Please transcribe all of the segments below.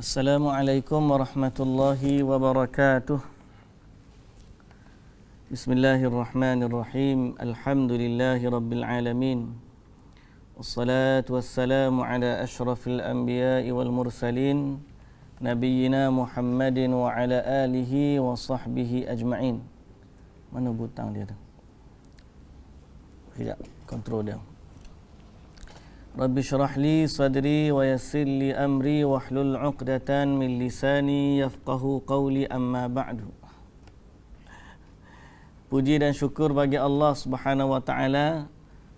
Assalamualaikum warahmatullahi wabarakatuh. Bismillahirrahmanirrahim. Alhamdulillahi rabbil alamin. Wassalatu wassalamu ala ashrafil anbiya'i wal mursalin nabiyyina Muhammadin wa ala alihi wa sahbihi ajma'in. Mana butang dia tu? Sekejap, kontrol dia. Rabbi syrah li sadri wa yassir li amri wahlul 'uqdatan min lisani yafqahu qawli, amma ba'du. Puji dan syukur bagi Allah Subhanahu wa taala.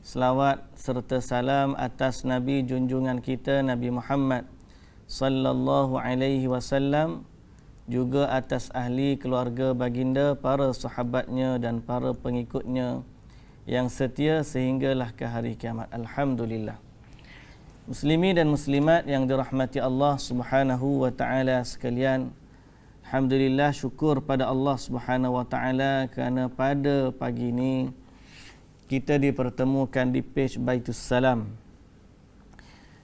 Selawat serta salam atas Nabi junjungan kita Nabi Muhammad sallallahu alaihi wasallam, juga atas ahli keluarga baginda, para sahabatnya dan para pengikutnya yang setia sehinggalah ke hari kiamat. Alhamdulillah. Muslimin dan muslimat yang dirahmati Allah Subhanahu wa taala sekalian, alhamdulillah, syukur pada Allah Subhanahu wa taala kerana pada pagi ini kita dipertemukan di page Baitus Salam.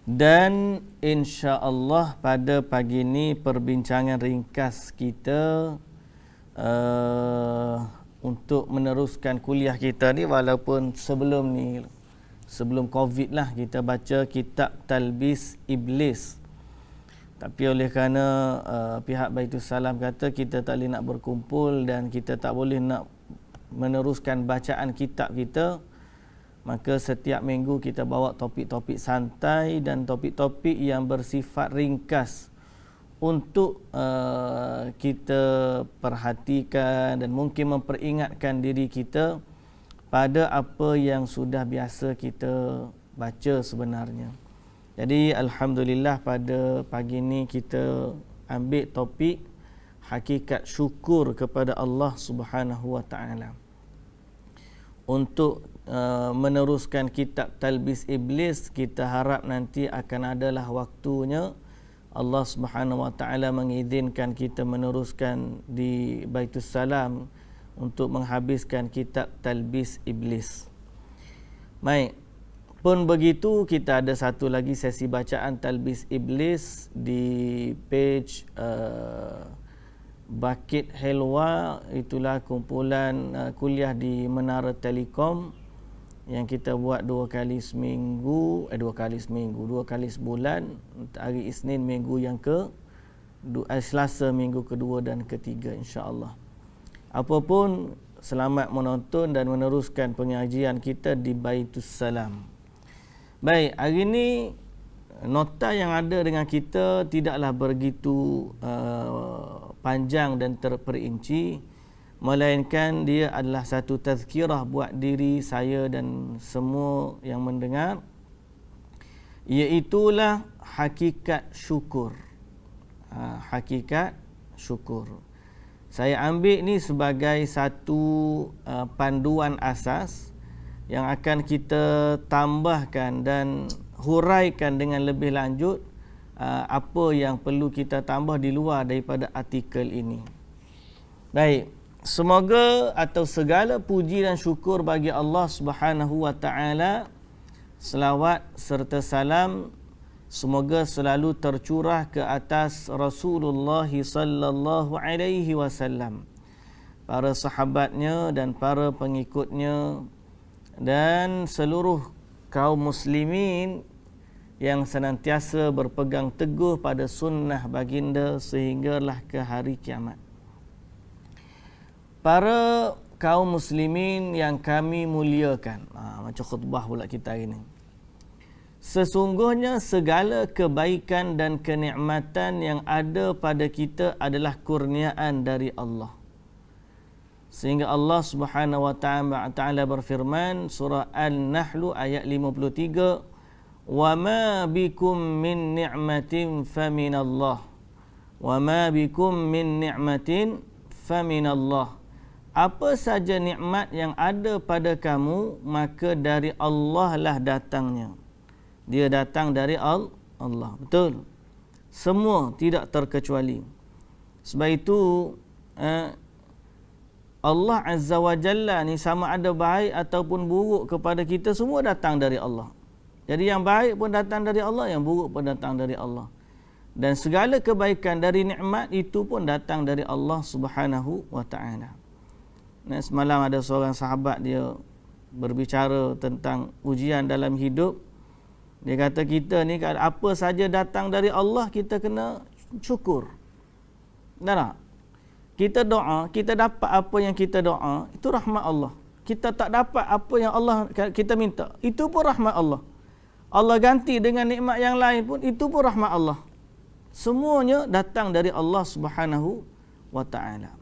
Dan insya-Allah pada pagi ini perbincangan ringkas kita untuk meneruskan kuliah kita ni, walaupun sebelum Covid lah kita baca kitab Talbis Iblis. Tapi oleh kerana pihak Baitus Salam kata kita tak boleh nak berkumpul dan kita tak boleh nak meneruskan bacaan kitab kita, maka setiap minggu kita bawa topik-topik santai dan topik-topik yang bersifat ringkas untuk kita perhatikan dan mungkin memperingatkan diri kita pada apa yang sudah biasa kita baca sebenarnya. Jadi alhamdulillah pada pagi ini kita ambil topik hakikat syukur kepada Allah Subhanahu wa taala. Untuk meneruskan kitab Talbis Iblis, kita harap nanti akan adalah waktunya Allah Subhanahu wa taala mengizinkan kita meneruskan di Baitus Salam untuk menghabiskan kitab Talbis Iblis. Baik, pun begitu kita ada satu lagi sesi bacaan Talbis Iblis di page Bakit Helwa. Itulah kumpulan kuliah di Menara Telekom yang kita buat dua kali sebulan, hari Isnin minggu yang Selasa minggu kedua dan ketiga, insya-Allah. Apapun, selamat menonton dan meneruskan pengajian kita di Baitus Salam. Baik, hari ini nota yang ada dengan kita tidaklah begitu panjang dan terperinci, melainkan dia adalah satu tazkirah buat diri saya dan semua yang mendengar, iaitulah hakikat syukur. Hakikat syukur. Saya ambil ni sebagai satu panduan asas yang akan kita tambahkan dan huraikan dengan lebih lanjut apa yang perlu kita tambah di luar daripada artikel ini. Baik, semoga atau segala puji dan syukur bagi Allah Subhanahu wa taala. Selawat serta salam semoga selalu tercurah ke atas Rasulullah sallallahu alaihi wasallam, para sahabatnya dan para pengikutnya, dan seluruh kaum muslimin yang senantiasa berpegang teguh pada sunnah baginda sehinggalah ke hari kiamat. Para kaum muslimin yang kami muliakan, macam khutbah pula kita hari ini. Sesungguhnya segala kebaikan dan kenikmatan yang ada pada kita adalah kurniaan dari Allah. Sehingga Allah Subhanahu wa taala berfirman, surah An-Nahl ayat 53, "Wa ma bikum min ni'matin faminallah. Wa ma bikum min ni'matin faminallah." Apa saja nikmat yang ada pada kamu, maka dari Allah lah datangnya. Dia datang dari Allah. Betul. Semua tidak terkecuali. Sebab itu Allah Azza wa Jalla ni sama ada baik ataupun buruk kepada kita, semua datang dari Allah. Jadi yang baik pun datang dari Allah, yang buruk pun datang dari Allah. Dan segala kebaikan dari nikmat itu pun datang dari Allah Subhanahu wa taala. Nah, semalam ada seorang sahabat dia berbicara tentang ujian dalam hidup. Dia kata kita ni apa saja datang dari Allah kita kena syukur. Benar tak? Kita doa, kita dapat apa yang kita doa, itu rahmat Allah. Kita tak dapat apa yang Allah kita minta, itu pun rahmat Allah. Allah ganti dengan nikmat yang lain pun, itu pun rahmat Allah. Semuanya datang dari Allah Subhanahu wa taala.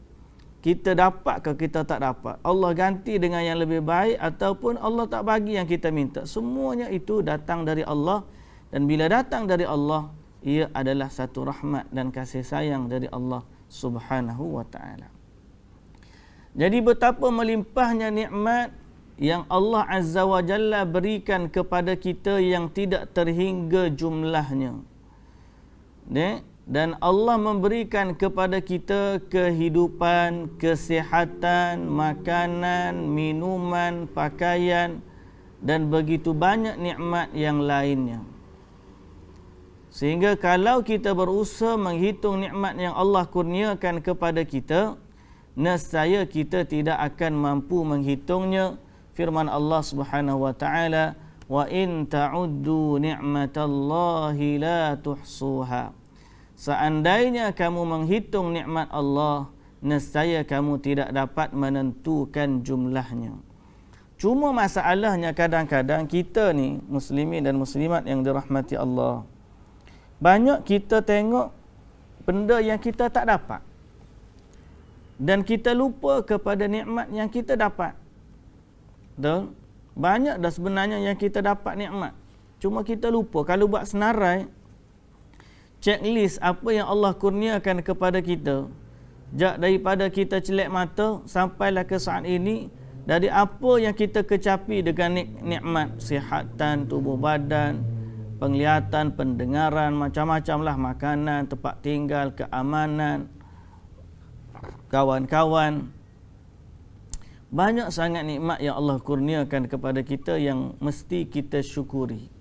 Kita dapat ke kita tak dapat, Allah ganti dengan yang lebih baik ataupun Allah tak bagi yang kita minta, semuanya itu datang dari Allah. Dan bila datang dari Allah, ia adalah satu rahmat dan kasih sayang dari Allah Subhanahu wa taala. Jadi betapa melimpahnya nikmat yang Allah Azza wa Jalla berikan kepada kita yang tidak terhingga jumlahnya. Dan Allah memberikan kepada kita kehidupan, kesihatan, makanan, minuman, pakaian dan begitu banyak nikmat yang lainnya. Sehingga kalau kita berusaha menghitung nikmat yang Allah kurniakan kepada kita, nescaya kita tidak akan mampu menghitungnya. Firman Allah Subhanahu wa taala, wa in ta'uddu ni'matallahi la tuhsuha. Seandainya kamu menghitung nikmat Allah, nescaya kamu tidak dapat menentukan jumlahnya. Cuma masalahnya kadang-kadang kita ni muslimin dan muslimat yang dirahmati Allah, banyak kita tengok benda yang kita tak dapat dan kita lupa kepada nikmat yang kita dapat. Betul? Banyak dah sebenarnya yang kita dapat nikmat, cuma kita lupa. Kalau buat senarai checklist apa yang Allah kurniakan kepada kita, daripada kita celak mata sampailah ke saat ini, dari apa yang kita kecapi dengan nikmat kesihatan tubuh badan, penglihatan, pendengaran, macam-macam lah, makanan, tempat tinggal, keamanan, kawan-kawan. Banyak sangat nikmat yang Allah kurniakan kepada kita yang mesti kita syukuri.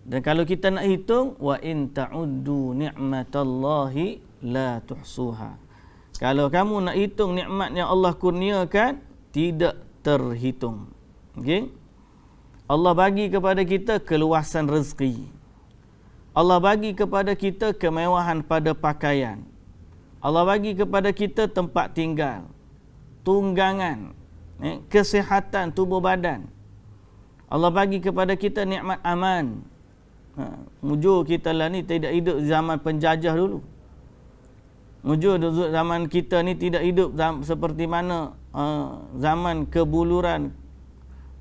Dan kalau kita nak hitung, wa in ta'uddu ni'matallahi la tuhsuha. Kalau kamu nak hitung nikmat yang Allah kurniakan, tidak terhitung. Okey? Allah bagi kepada kita keluasan rezeki. Allah bagi kepada kita kemewahan pada pakaian. Allah bagi kepada kita tempat tinggal, tunggangan, kesihatan tubuh badan. Allah bagi kepada kita nikmat aman. Mujur kita lah ni tidak hidup zaman penjajah dulu. Mujur zaman kita ni tidak hidup seperti mana zaman kebuluran,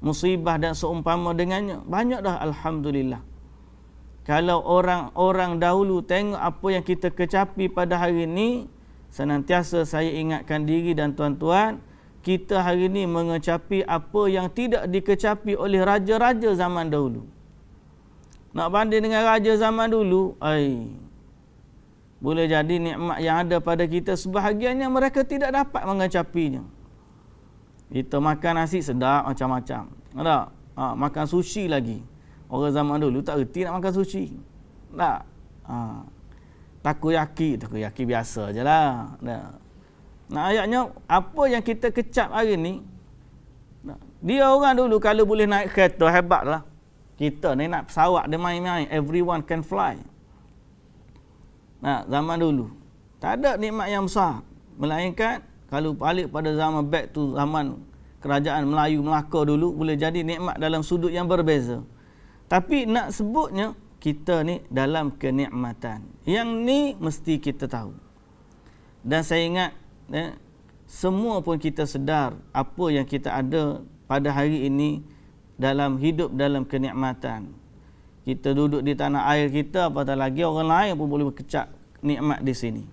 musibah dan seumpama dengannya. Banyak dah alhamdulillah. Kalau orang-orang dahulu tengok apa yang kita kecapi pada hari ini, senantiasa saya ingatkan diri dan tuan-tuan, kita hari ini mengecapi apa yang tidak dikecapi oleh raja-raja zaman dahulu. Nak banding dengan raja zaman dulu, boleh jadi nikmat yang ada pada kita sebahagiannya mereka tidak dapat mengecapinya. Kita makan nasi sedap macam-macam. Ada? Makan sushi lagi. Orang zaman dulu tak reti nak makan sushi. Tak? Takoyaki biasa je lah. Nah, ayatnya apa yang kita kecap hari ni, dia orang dulu kalau boleh naik kereta hebat lah. Kita ni nak pesawat dia main-main, everyone can fly. Nah, zaman dulu tak ada nikmat yang besar, melainkan kalau balik pada zaman back to zaman kerajaan Melayu Melaka dulu, boleh jadi nikmat dalam sudut yang berbeza. Tapi nak sebutnya kita ni dalam kenikmatan. Yang ni mesti kita tahu. Dan saya ingat semua pun kita sedar apa yang kita ada pada hari ini dalam hidup dalam kenikmatan. Kita duduk di tanah air kita, apatah lagi orang lain pun boleh berkecap nikmat di sini.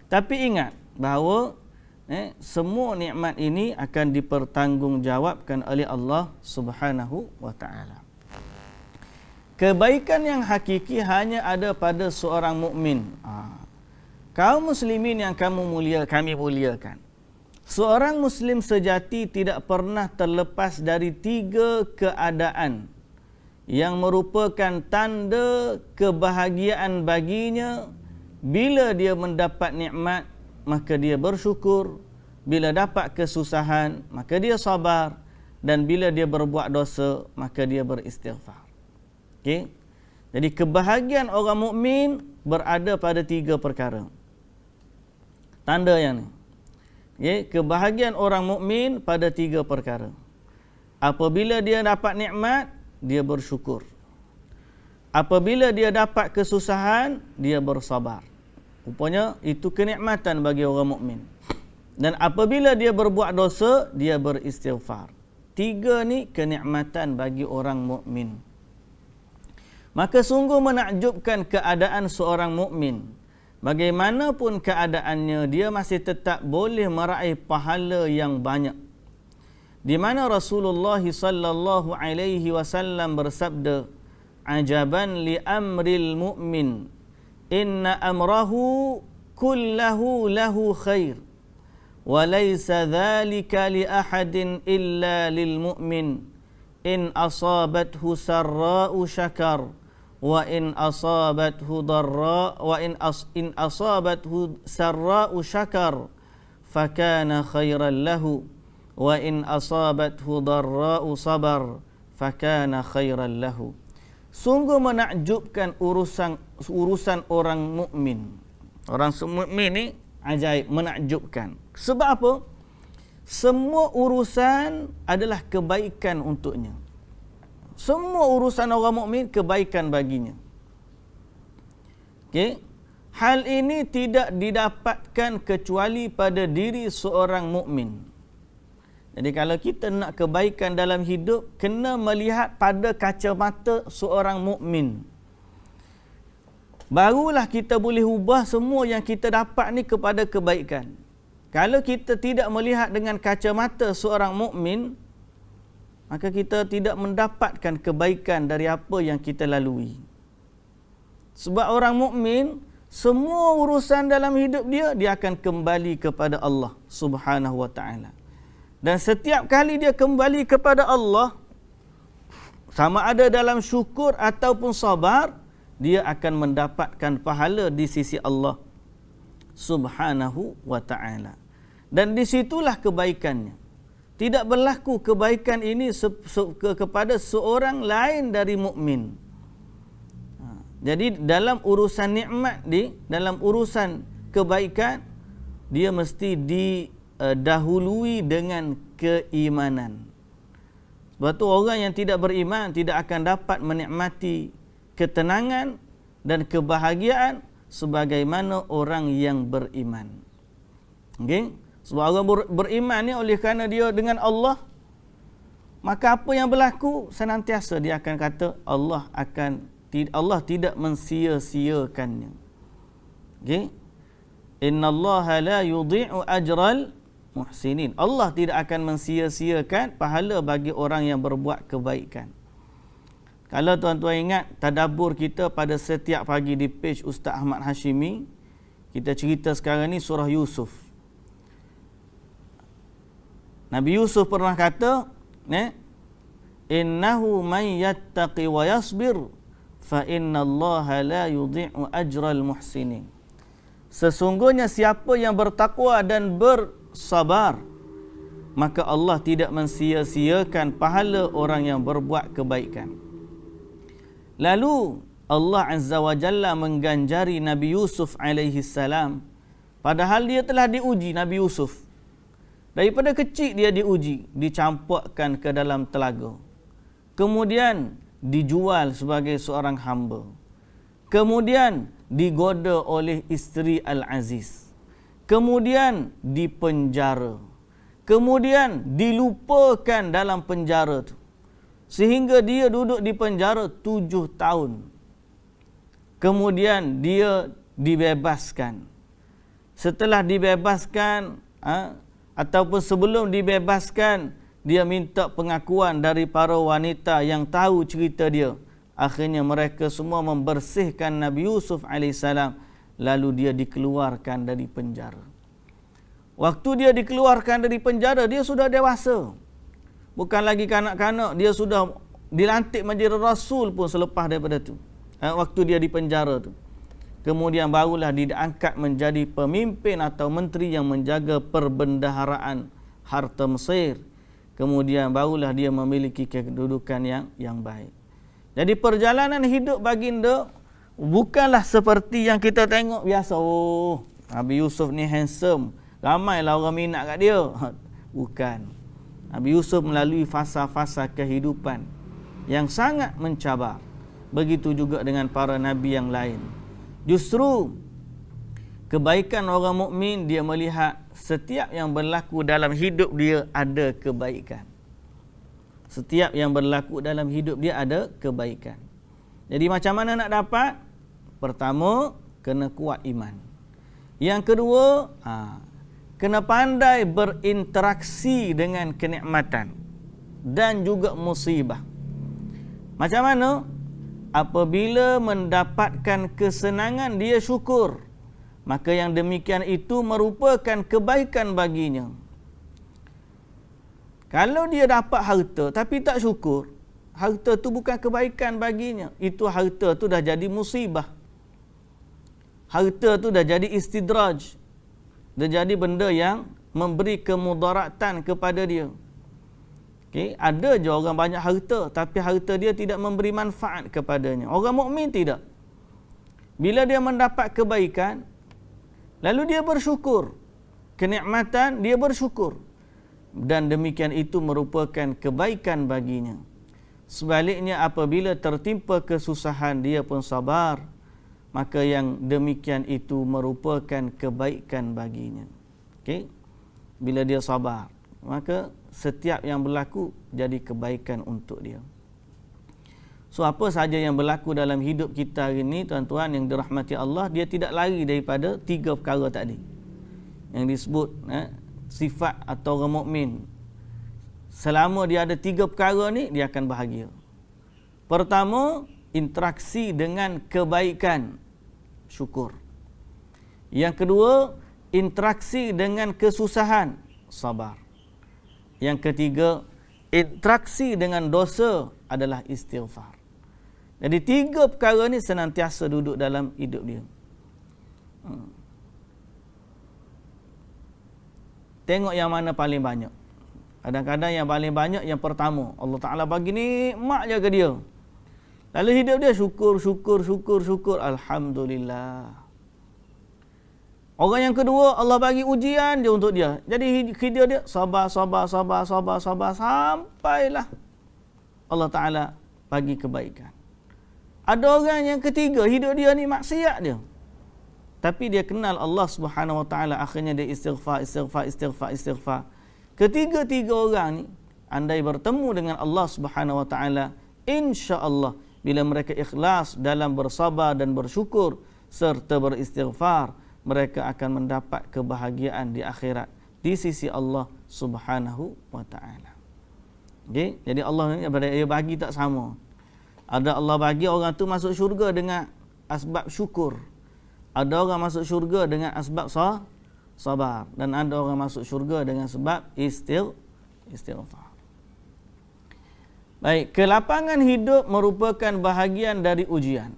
Tapi ingat bahawa semua nikmat ini akan dipertanggungjawabkan oleh Allah Subhanahu wa taala. Kebaikan yang hakiki hanya ada pada seorang mukmin. Kaum muslimin yang kami muliakan. Seorang muslim sejati tidak pernah terlepas dari 3 keadaan yang merupakan tanda kebahagiaan baginya. Bila dia mendapat nikmat, maka dia bersyukur. Bila dapat kesusahan, maka dia sabar. Dan bila dia berbuat dosa, maka dia beristighfar. Okey. Jadi kebahagiaan orang mukmin berada pada 3 perkara. Tanda yang ni. Okey, kebahagiaan orang mukmin pada 3 perkara. Apabila dia dapat nikmat, dia bersyukur. Apabila dia dapat kesusahan, dia bersabar. Rupanya itu kenikmatan bagi orang mukmin. Dan apabila dia berbuat dosa, dia beristighfar. 3 ni kenikmatan bagi orang mukmin. Maka sungguh menakjubkan keadaan seorang mukmin. Bagaimanapun keadaannya, dia masih tetap boleh meraih pahala yang banyak. Di mana Rasulullah sallallahu alaihi wasallam bersabda, "Ajaban li amril mu'min, inna amrahu kullahu lahu khair, wa laysa dhalika li ahadin illa lil mu'min, in asabathu sarra'u syakar, wa in asabathu darra wa in asabathu sarra'u syakar, fakana khairan lahu. Wa in asabathu darra'u sabar, fakana khairan lahu." Sungguh menakjubkan urusan orang mukmin. Orang mukmin ni ajaib, menakjubkan. Sebab apa? Semua urusan adalah kebaikan untuknya. Semua urusan orang mukmin kebaikan baginya. Okey? Hal ini tidak didapatkan kecuali pada diri seorang mukmin. Jadi kalau kita nak kebaikan dalam hidup, kena melihat pada kacamata seorang mukmin. Barulah kita boleh ubah semua yang kita dapat ni kepada kebaikan. Kalau kita tidak melihat dengan kacamata seorang mukmin, maka kita tidak mendapatkan kebaikan dari apa yang kita lalui. Sebab orang mukmin, semua urusan dalam hidup dia akan kembali kepada Allah Subhanahu wa taala. Dan setiap kali dia kembali kepada Allah, sama ada dalam syukur ataupun sabar, dia akan mendapatkan pahala di sisi Allah Subhanahu wa ta'ala. Dan di situlah kebaikannya. Tidak berlaku kebaikan ini kepada seorang lain dari mukmin. Jadi dalam urusan nikmat dalam urusan kebaikan, dia mesti dahului dengan keimanan. Sebab tu orang yang tidak beriman tidak akan dapat menikmati ketenangan dan kebahagiaan sebagaimana orang yang beriman. Okey? Sebab orang beriman ni oleh kerana dia dengan Allah, maka apa yang berlaku senantiasa dia akan kata Allah tidak mensia-siakannya. Okey? Innallaha la yudhi'u ajral muhsinin. Allah tidak akan mensia-siakan pahala bagi orang yang berbuat kebaikan. Kalau tuan-tuan ingat tadabbur kita pada setiap pagi di page Ustaz Ahmad Hashimi, kita cerita sekarang ni surah Yusuf. Nabi Yusuf pernah kata, innahu man yattaqi wa yasbir fa innallaha la yudhi'u ajral muhsinin. Sesungguhnya siapa yang bertakwa dan bersabar, maka Allah tidak mensia-siakan pahala orang yang berbuat kebaikan. Lalu Allah Azza wa Jalla mengganjari Nabi Yusuf alaihi salam, padahal dia telah diuji. Nabi Yusuf daripada kecil dia diuji, dicampakkan ke dalam telaga, kemudian dijual sebagai seorang hamba, kemudian digoda oleh isteri Al-Aziz, kemudian dipenjara, kemudian dilupakan dalam penjara tu, sehingga dia duduk di penjara 7 tahun. Kemudian dia dibebaskan. Setelah dibebaskan, ataupun sebelum dibebaskan, dia minta pengakuan dari para wanita yang tahu cerita dia. Akhirnya mereka semua membersihkan Nabi Yusuf AS, lalu dia dikeluarkan dari penjara. Waktu dia dikeluarkan dari penjara, dia sudah dewasa. Bukan lagi kanak-kanak, dia sudah dilantik menjadi rasul pun selepas daripada tu. Waktu dia di penjara tu. Kemudian barulah diangkat menjadi pemimpin atau menteri yang menjaga perbendaharaan harta Mesir. Kemudian barulah dia memiliki kedudukan yang baik. Jadi perjalanan hidup baginda bukanlah seperti yang kita tengok biasa. Oh, Nabi Yusuf ni handsome, ramailah orang minat kat dia. Bukan. Nabi Yusuf melalui fasa-fasa kehidupan yang sangat mencabar. Begitu juga dengan para nabi yang lain. Justru kebaikan orang mukmin, dia melihat setiap yang berlaku dalam hidup dia ada kebaikan. Setiap yang berlaku dalam hidup dia ada kebaikan. Jadi macam mana nak dapat? Pertama, kena kuat iman. Yang kedua, kena pandai berinteraksi dengan kenikmatan dan juga musibah. Macam mana? Apabila mendapatkan kesenangan, dia syukur. Maka yang demikian itu merupakan kebaikan baginya. Kalau dia dapat harta tapi tak syukur, harta tu bukan kebaikan baginya. Itu harta tu dah jadi musibah. Harta tu dah jadi istidraj. Dah jadi benda yang memberi kemudaratan kepada dia. Okay? Ada je orang banyak harta tapi harta dia tidak memberi manfaat kepadanya. Orang mukmin tidak. Bila dia mendapat kebaikan, lalu dia bersyukur. Kenikmatan, dia bersyukur. Dan demikian itu merupakan kebaikan baginya. Sebaliknya apabila tertimpa kesusahan, dia pun sabar. Maka yang demikian itu merupakan kebaikan baginya. Okay? Bila dia sabar, maka setiap yang berlaku jadi kebaikan untuk dia. So apa sahaja yang berlaku dalam hidup kita hari ini, tuan-tuan yang dirahmati Allah, dia tidak lari daripada 3 perkara tadi yang disebut sifat atau orang mukmin. Selama dia ada 3 perkara ni, dia akan bahagia. Pertama, interaksi dengan kebaikan, syukur. Yang kedua, interaksi dengan kesusahan, sabar. Yang ketiga, interaksi dengan dosa adalah istighfar. Jadi 3 perkara ni senantiasa duduk dalam hidup dia. Tengok yang mana paling banyak. Kadang-kadang yang paling banyak yang pertama. Allah Ta'ala bagi nikmat je ke dia. Lalu hidup dia syukur. Alhamdulillah. Orang yang kedua, Allah bagi ujian je untuk dia. Jadi hidup dia sabar. Sampailah Allah Ta'ala bagi kebaikan. Ada orang yang ketiga, hidup dia ni maksiat dia. Tapi dia kenal Allah Subhanahu Wa Ta'ala, akhirnya dia istighfar. Ketiga-tiga orang ni, andai bertemu dengan Allah Subhanahu Wa Ta'ala, insya-Allah bila mereka ikhlas dalam bersabar dan bersyukur serta beristighfar, mereka akan mendapat kebahagiaan di akhirat di sisi Allah Subhanahu Wa Ta'ala. Okay? Jadi Allah ni dia bagi tak sama. Ada Allah bagi orang tu masuk syurga dengan asbab syukur. Ada orang masuk syurga dengan asbab sabar. Dan ada orang masuk syurga dengan sebab istighfar. Baik, kelapangan hidup merupakan bahagian dari ujian.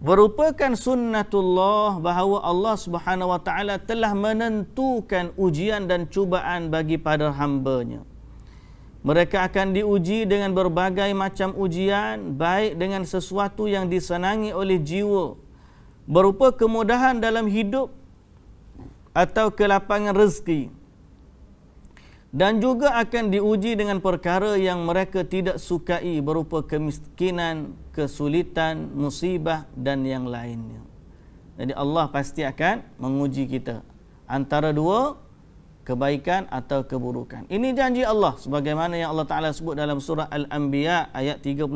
Merupakan sunnatullah bahawa Allah Subhanahu Wa Ta'ala telah menentukan ujian dan cubaan bagi pada hamba-Nya. Mereka akan diuji dengan berbagai macam ujian, baik dengan sesuatu yang disenangi oleh jiwa, berupa kemudahan dalam hidup atau kelapangan rezeki. Dan juga akan diuji dengan perkara yang mereka tidak sukai, berupa kemiskinan, kesulitan, musibah dan yang lainnya. Jadi Allah pasti akan menguji kita antara 2, kebaikan atau keburukan. Ini janji Allah sebagaimana yang Allah Ta'ala sebut dalam surah Al-Anbiya ayat 35.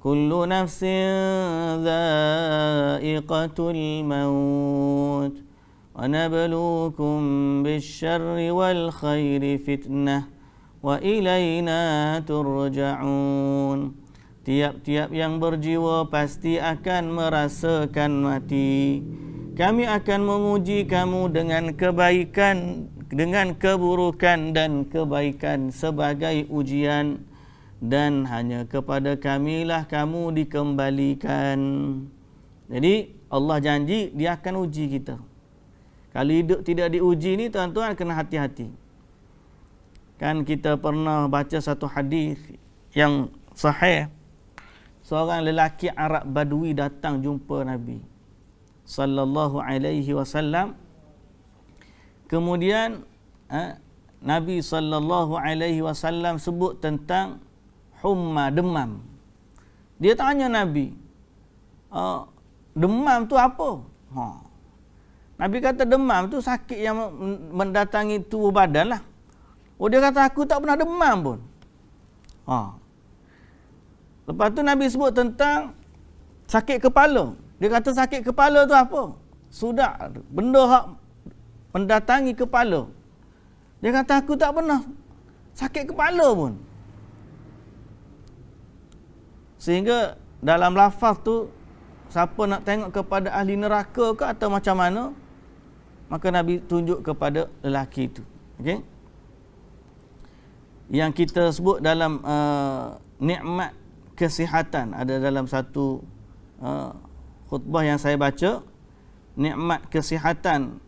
Kullu nafsin dha'iqatul maut wa nabluukum bisyarri wal khairi fitnah wa ilayna turja'un. Tiap-tiap yang berjiwa pasti akan merasakan mati. Kami akan menguji kamu dengan kebaikan, dengan keburukan dan kebaikan sebagai ujian. dan hanya kepada Kamilah kamu dikembalikan. Jadi Allah janji dia akan uji kita. Kalau hidup tidak diuji ni tuan-tuan kena hati-hati. Kan kita pernah baca satu hadis yang sahih. Seorang lelaki Arab Badui datang jumpa Nabi sallallahu alaihi wasallam. Kemudian Nabi sallallahu alaihi wasallam sebut tentang humma, demam. Dia tanya Nabi, demam tu apa? Nabi kata demam tu sakit yang mendatangi tubuh badan lah. Dia kata aku tak pernah demam pun. Lepas tu Nabi sebut tentang sakit kepala. Dia kata sakit kepala tu apa? Sudah benda hak mendatangi kepala. Dia kata aku tak pernah sakit kepala pun. Sehingga dalam lafaz tu, siapa nak tengok kepada ahli neraka ke atau macam mana, maka Nabi tunjuk kepada lelaki itu. Okey? Yang kita sebut dalam nikmat kesihatan, ada dalam satu khutbah yang saya baca, nikmat kesihatan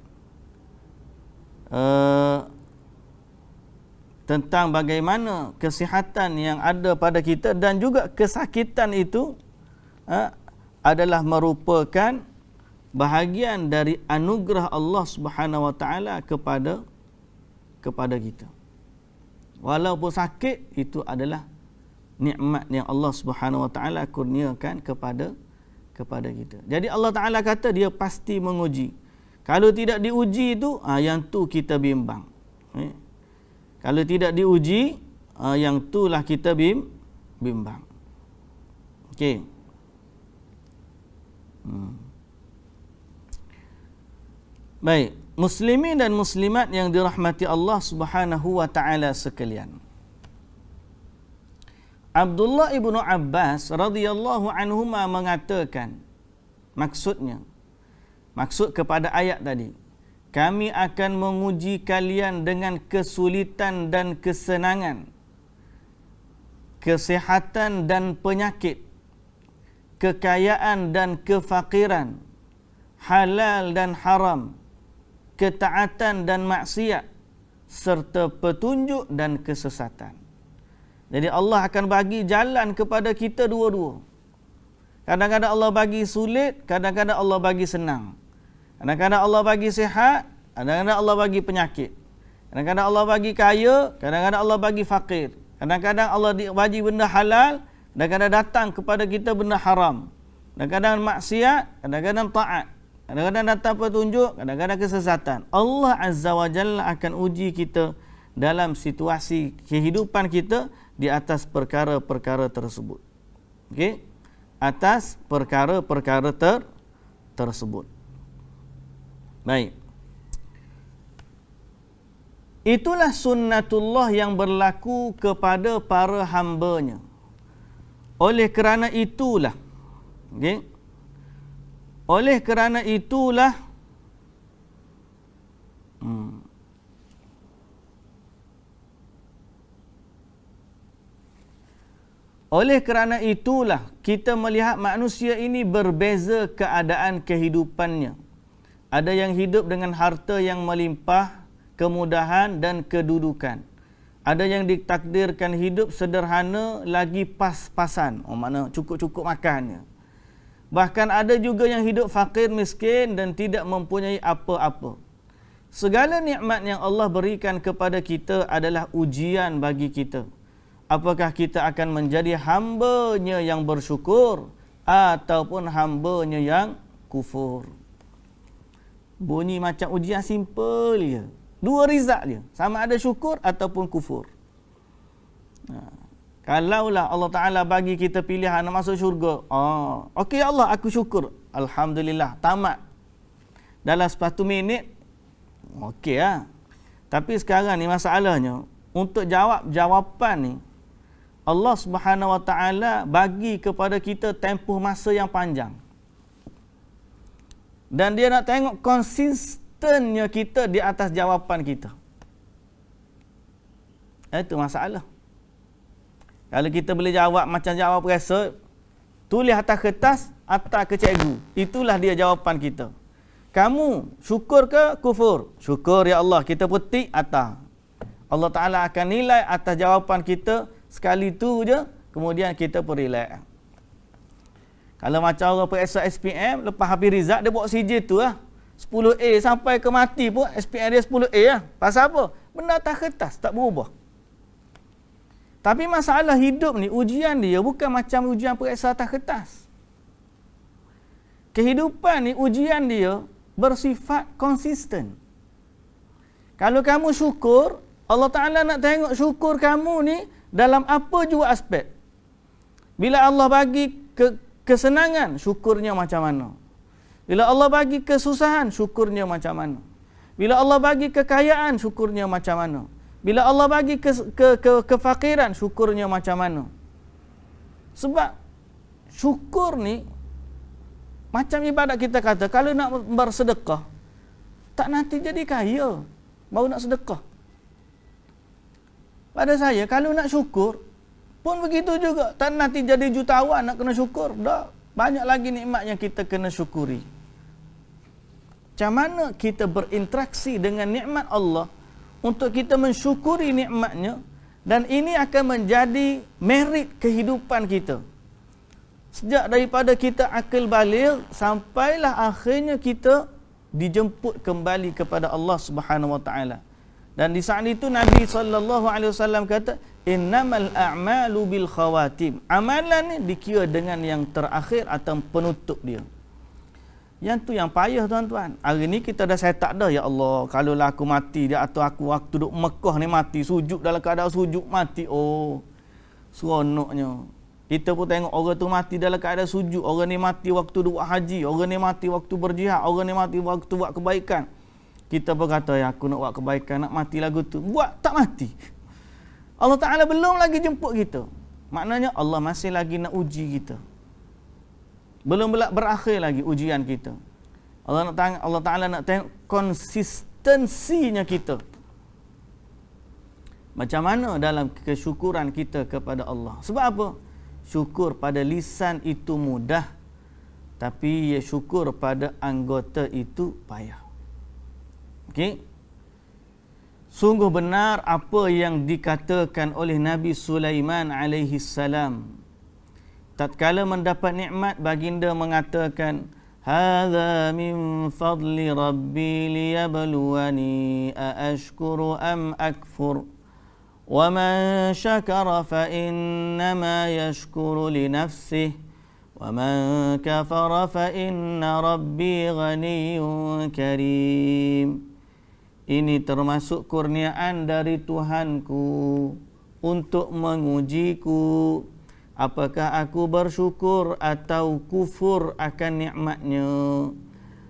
tentang bagaimana kesihatan yang ada pada kita dan juga kesakitan itu adalah merupakan bahagian dari anugerah Allah Subhanahu Wa Taala kepada kita. Walaupun sakit, itu adalah nikmat yang Allah Subhanahu Wa Taala kurniakan kepada kita. Jadi Allah Taala kata dia pasti menguji. Kalau tidak diuji itu, yang tu kita bimbang. Kalau tidak diuji, yang itulah kita bimbang. Okey. Baik, muslimin dan muslimat yang dirahmati Allah Subhanahu wa taala sekalian. Abdullah ibnu Abbas radhiyallahu anhuma mengatakan, maksud kepada ayat tadi, kami akan menguji kalian dengan kesulitan dan kesenangan, kesehatan dan penyakit, kekayaan dan kefakiran, halal dan haram, ketaatan dan maksiat, serta petunjuk dan kesesatan. Jadi Allah akan bagi jalan kepada kita dua-dua. Kadang-kadang Allah bagi sulit, kadang-kadang Allah bagi senang. Kadang-kadang Allah bagi sihat, kadang-kadang Allah bagi penyakit. Kadang-kadang Allah bagi kaya, kadang-kadang Allah bagi fakir. Kadang-kadang Allah bagi benda halal, kadang-kadang datang kepada kita benda haram. Kadang-kadang maksiat, kadang-kadang taat. Kadang-kadang datang petunjuk, kadang-kadang kesesatan. Allah Azza wa Jalla akan uji kita dalam situasi kehidupan kita di atas perkara-perkara tersebut. Okey? Atas perkara-perkara tersebut. Baik. Itulah sunnatullah yang berlaku kepada para hamba-Nya. Oleh kerana itulah, okey? Oleh kerana itulah Oleh kerana itulah kita melihat manusia ini berbeza keadaan kehidupannya. Ada yang hidup dengan harta yang melimpah, kemudahan dan kedudukan. Ada yang ditakdirkan hidup sederhana lagi pas-pasan. Makna cukup-cukup makannya. Bahkan ada juga yang hidup fakir, miskin dan tidak mempunyai apa-apa. Segala nikmat yang Allah berikan kepada kita adalah ujian bagi kita. Apakah kita akan menjadi hamba-Nya yang bersyukur ataupun hamba-Nya yang kufur. Bunyi macam ujian simple je. Dua result dia. Sama ada syukur ataupun kufur. Kalaulah Allah Ta'ala bagi kita pilihan nak masuk syurga. Okey Allah, aku syukur. Alhamdulillah, tamat. Dalam 1 minit, okey lah. Tapi sekarang ni masalahnya, untuk jawab jawapan ni, Allah Subhanahu Wa Ta'ala bagi kepada kita tempoh masa yang panjang. Dan dia nak tengok konsistennya kita di atas jawapan kita. Itu masalah. Kalau kita boleh jawab macam jawab perasa, tulis atas kertas, atas ke cikgu. Itulah dia jawapan kita. Kamu syukur ke kufur? Syukur ya Allah. Kita petik atas. Allah Ta'ala akan nilai atas jawapan kita sekali tu je. Kemudian kita pun relax. Kalau macam orang periksa SPM, lepas habis result, dia buat CJ tu lah. 10A sampai ke mati pun SPM dia 10A lah. Pasal apa? Benda atas kertas, tak berubah. Tapi masalah hidup ni, ujian dia bukan macam ujian periksa atas kertas. Kehidupan ni, ujian dia bersifat konsisten. Kalau kamu syukur, Allah Ta'ala nak tengok syukur kamu ni dalam apa juga aspek. Bila Allah bagi kesenangan, syukurnya macam mana? Bila Allah bagi kesusahan, syukurnya macam mana? Bila Allah bagi kekayaan, syukurnya macam mana? Bila Allah bagi kefakiran, syukurnya macam mana? Sebab syukur ni macam ibadat kita kata, kalau nak bersedekah, tak nanti jadi kaya, baru nak sedekah. Pada saya, kalau nak syukur, pun begitu juga. Tak nanti jadi jutawan nak kena syukur. Dah, banyak lagi nikmat yang kita kena syukuri. Macam mana kita berinteraksi dengan nikmat Allah untuk kita mensyukuri nikmatnya, dan ini akan menjadi merit kehidupan kita. Sejak daripada kita akil baligh sampailah akhirnya kita dijemput kembali kepada Allah Subhanahu wa taala. Dan di saat itu Nabi SAW kata, innamal a'malu bil khawatim. Amalan ni dikira dengan yang terakhir atau penutup dia. Yang tu yang payah tuan-tuan. Hari ni kita dah set tak dah, ya Allah, kalau lah aku mati dia atau aku waktu duduk Mekah ni mati, sujud dalam keadaan sujud mati. Oh, seronoknya. Kita pun tengok orang tu mati dalam keadaan sujud, orang ni mati waktu duduk haji, orang ni mati waktu berjihad, orang ni mati waktu buat kebaikan. Kita pun kata, ya aku nak buat kebaikan, nak mati lagu tu. Buat tak mati. Allah Ta'ala belum lagi jemput kita. Maknanya Allah masih lagi nak uji kita. Belum berakhir lagi ujian kita. Allah Ta'ala nak tengok konsistensinya kita. Macam mana dalam kesyukuran kita kepada Allah. Sebab apa? Syukur pada lisan itu mudah. Tapi syukur pada anggota itu payah. Okey. Sungguh benar apa yang dikatakan oleh Nabi Sulaiman alaihi salam. Tatkala mendapat nikmat, baginda mengatakan, hadza min fadli rabbi liyabluwani aashkuru am akfur. Wa man syakara fa innama yashkuru li nafsihi. Wa man kafara fa inna rabbi ghaniyyun karim. Ini termasuk kurniaan dari Tuhanku untuk mengujiku. Apakah aku bersyukur atau kufur akan nikmatnya?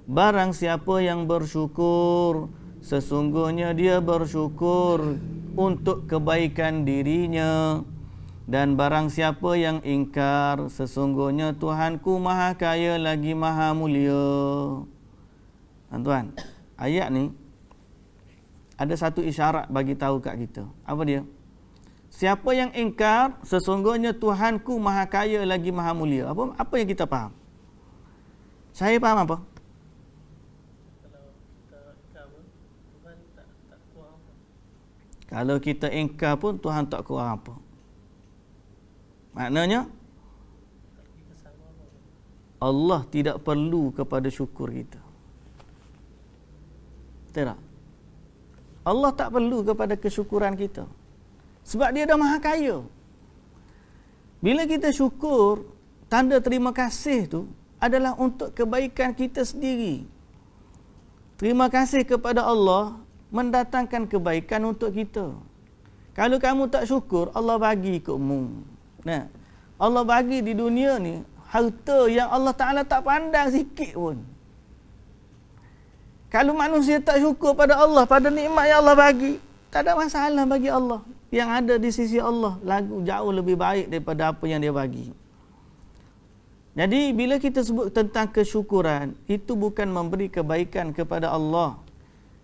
Barang siapa yang bersyukur, sesungguhnya dia bersyukur untuk kebaikan dirinya. Dan barang siapa yang ingkar, sesungguhnya Tuhanku maha kaya lagi maha mulia. Tuan-tuan, ayat ni ada satu isyarat bagi tahu kat kita. Apa dia? Siapa yang ingkar, sesungguhnya Tuhanku maha kaya lagi maha mulia. Apa yang kita faham? Saya faham apa? Kalau kita ingkar pun Tuhan tak kurang apa. Maknanya Allah tidak perlu kepada syukur kita. Betul tak? Allah tak perlu kepada kesyukuran kita. Sebab dia dah maha kaya. Bila kita syukur, tanda terima kasih tu adalah untuk kebaikan kita sendiri. Terima kasih kepada Allah mendatangkan kebaikan untuk kita. Kalau kamu tak syukur, Allah bagi ikutmu. Nah, Allah bagi di dunia ni harta yang Allah Ta'ala tak pandang sikit pun. Kalau manusia tak syukur pada Allah, pada nikmat yang Allah bagi, tak ada masalah bagi Allah. Yang ada di sisi Allah lagu jauh lebih baik daripada apa yang dia bagi. Jadi bila kita sebut tentang kesyukuran, itu bukan memberi kebaikan kepada Allah,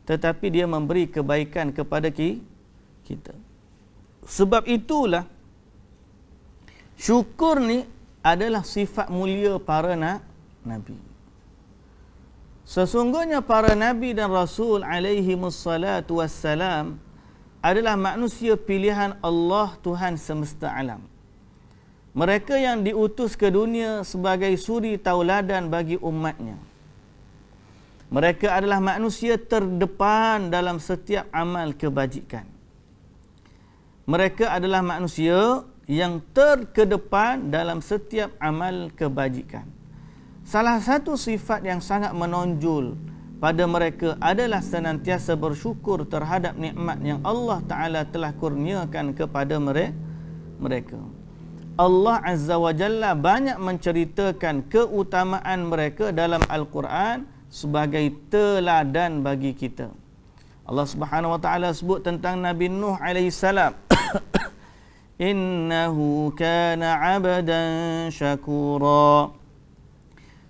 tetapi dia memberi kebaikan kepada kita. Sebab itulah Syukur ni adalah sifat mulia para nabi. Sesungguhnya para nabi dan rasul alaihi wassalatu wassalam adalah manusia pilihan Allah Tuhan semesta alam. Mereka yang diutus ke dunia sebagai suri tauladan bagi umatnya. Mereka adalah manusia terdepan dalam setiap amal kebajikan. Mereka adalah manusia yang terkedepan dalam setiap amal kebajikan. Salah satu sifat yang sangat menonjol pada mereka adalah senantiasa bersyukur terhadap nikmat yang Allah Ta'ala telah kurniakan kepada mereka. Allah Azza wa Jalla banyak menceritakan keutamaan mereka dalam Al-Quran sebagai teladan bagi kita. Allah Subhanahu wa Ta'ala sebut tentang Nabi Nuh alaihi salam. Innahu kana 'abdan syakura.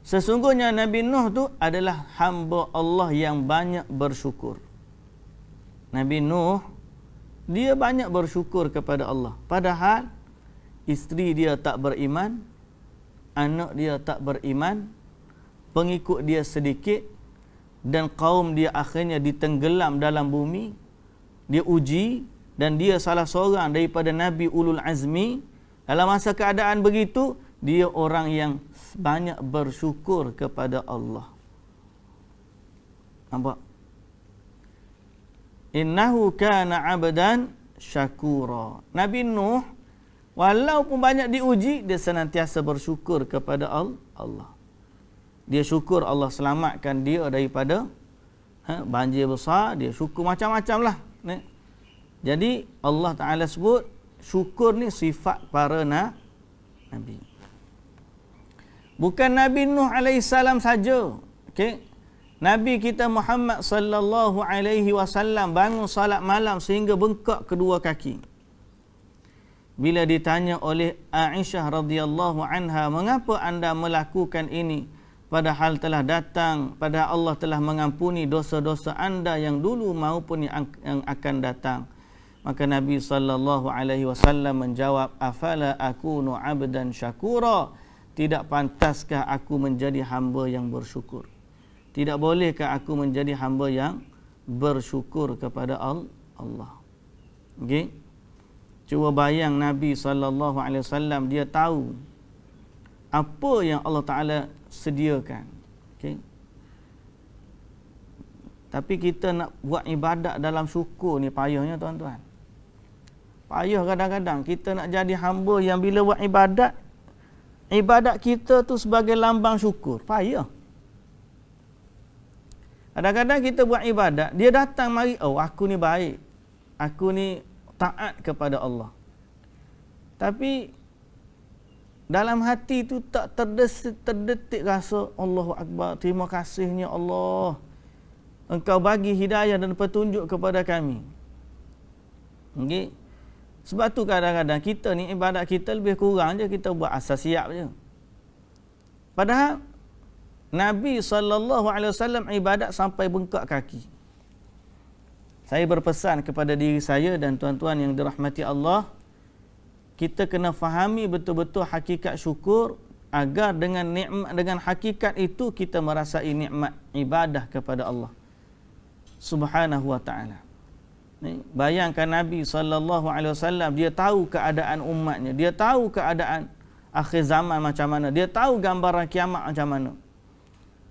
Sesungguhnya Nabi Nuh tu adalah hamba Allah yang banyak bersyukur. Nabi Nuh dia banyak bersyukur kepada Allah. Padahal isteri dia tak beriman, anak dia tak beriman, pengikut dia sedikit, dan kaum dia akhirnya ditenggelam dalam bumi. Dia uji dan dia salah seorang daripada Nabi Ulul Azmi. Dalam masa keadaan begitu, dia orang yang banyak bersyukur kepada Allah. Nampak? Innahu kana 'abdan syakura. Nabi Nuh walaupun banyak diuji, dia senantiasa bersyukur kepada Allah. Dia syukur Allah selamatkan dia daripada banjir besar. Dia syukur macam-macam lah. Jadi Allah Ta'ala sebut syukur ni sifat para nabi. Bukan Nabi Nuh alaihissalam saja. Okay? Nabi kita Muhammad sallallahu alaihi wasallam bangun salat malam sehingga bengkak kedua kaki. Bila ditanya oleh Aisyah radhiyallahu anha, mengapa anda melakukan ini padahal Allah telah mengampuni dosa-dosa anda yang dulu maupun yang akan datang? Maka Nabi sallallahu alaihi wasallam menjawab, afala akunu 'abdan syakura? Tidak pantaskah aku menjadi hamba yang bersyukur? Tidak bolehkah aku menjadi hamba yang bersyukur kepada Allah? Okey. Cuba bayang Nabi sallallahu alaihi wasallam, dia tahu apa yang Allah Taala sediakan. Okey. Tapi kita nak buat ibadat dalam syukur ni payahnya tuan-tuan. Payah kadang-kadang kita nak jadi hamba yang bila buat ibadat kita tu sebagai lambang syukur. Payah. Kadang-kadang kita buat ibadat, dia datang mari, oh aku ni baik. Aku ni taat kepada Allah. Tapi dalam hati tu tak terdetik rasa Allahu Akbar, terima kasihnya Allah. Engkau bagi hidayah dan petunjuk kepada kami. Okey. Sebab tu kadang-kadang kita ni ibadat kita lebih kurang je, kita buat asal siap je. Padahal Nabi SAW ibadat sampai bengkak kaki. Saya berpesan kepada diri saya dan tuan-tuan yang dirahmati Allah, kita kena fahami betul-betul hakikat syukur agar dengan nikmat, dengan hakikat itu kita merasai nikmat ibadah kepada Allah Subhanahu wa ta'ala. Bayangkan Nabi SAW, dia tahu keadaan umatnya, dia tahu keadaan akhir zaman macam mana, dia tahu gambaran kiamat macam mana.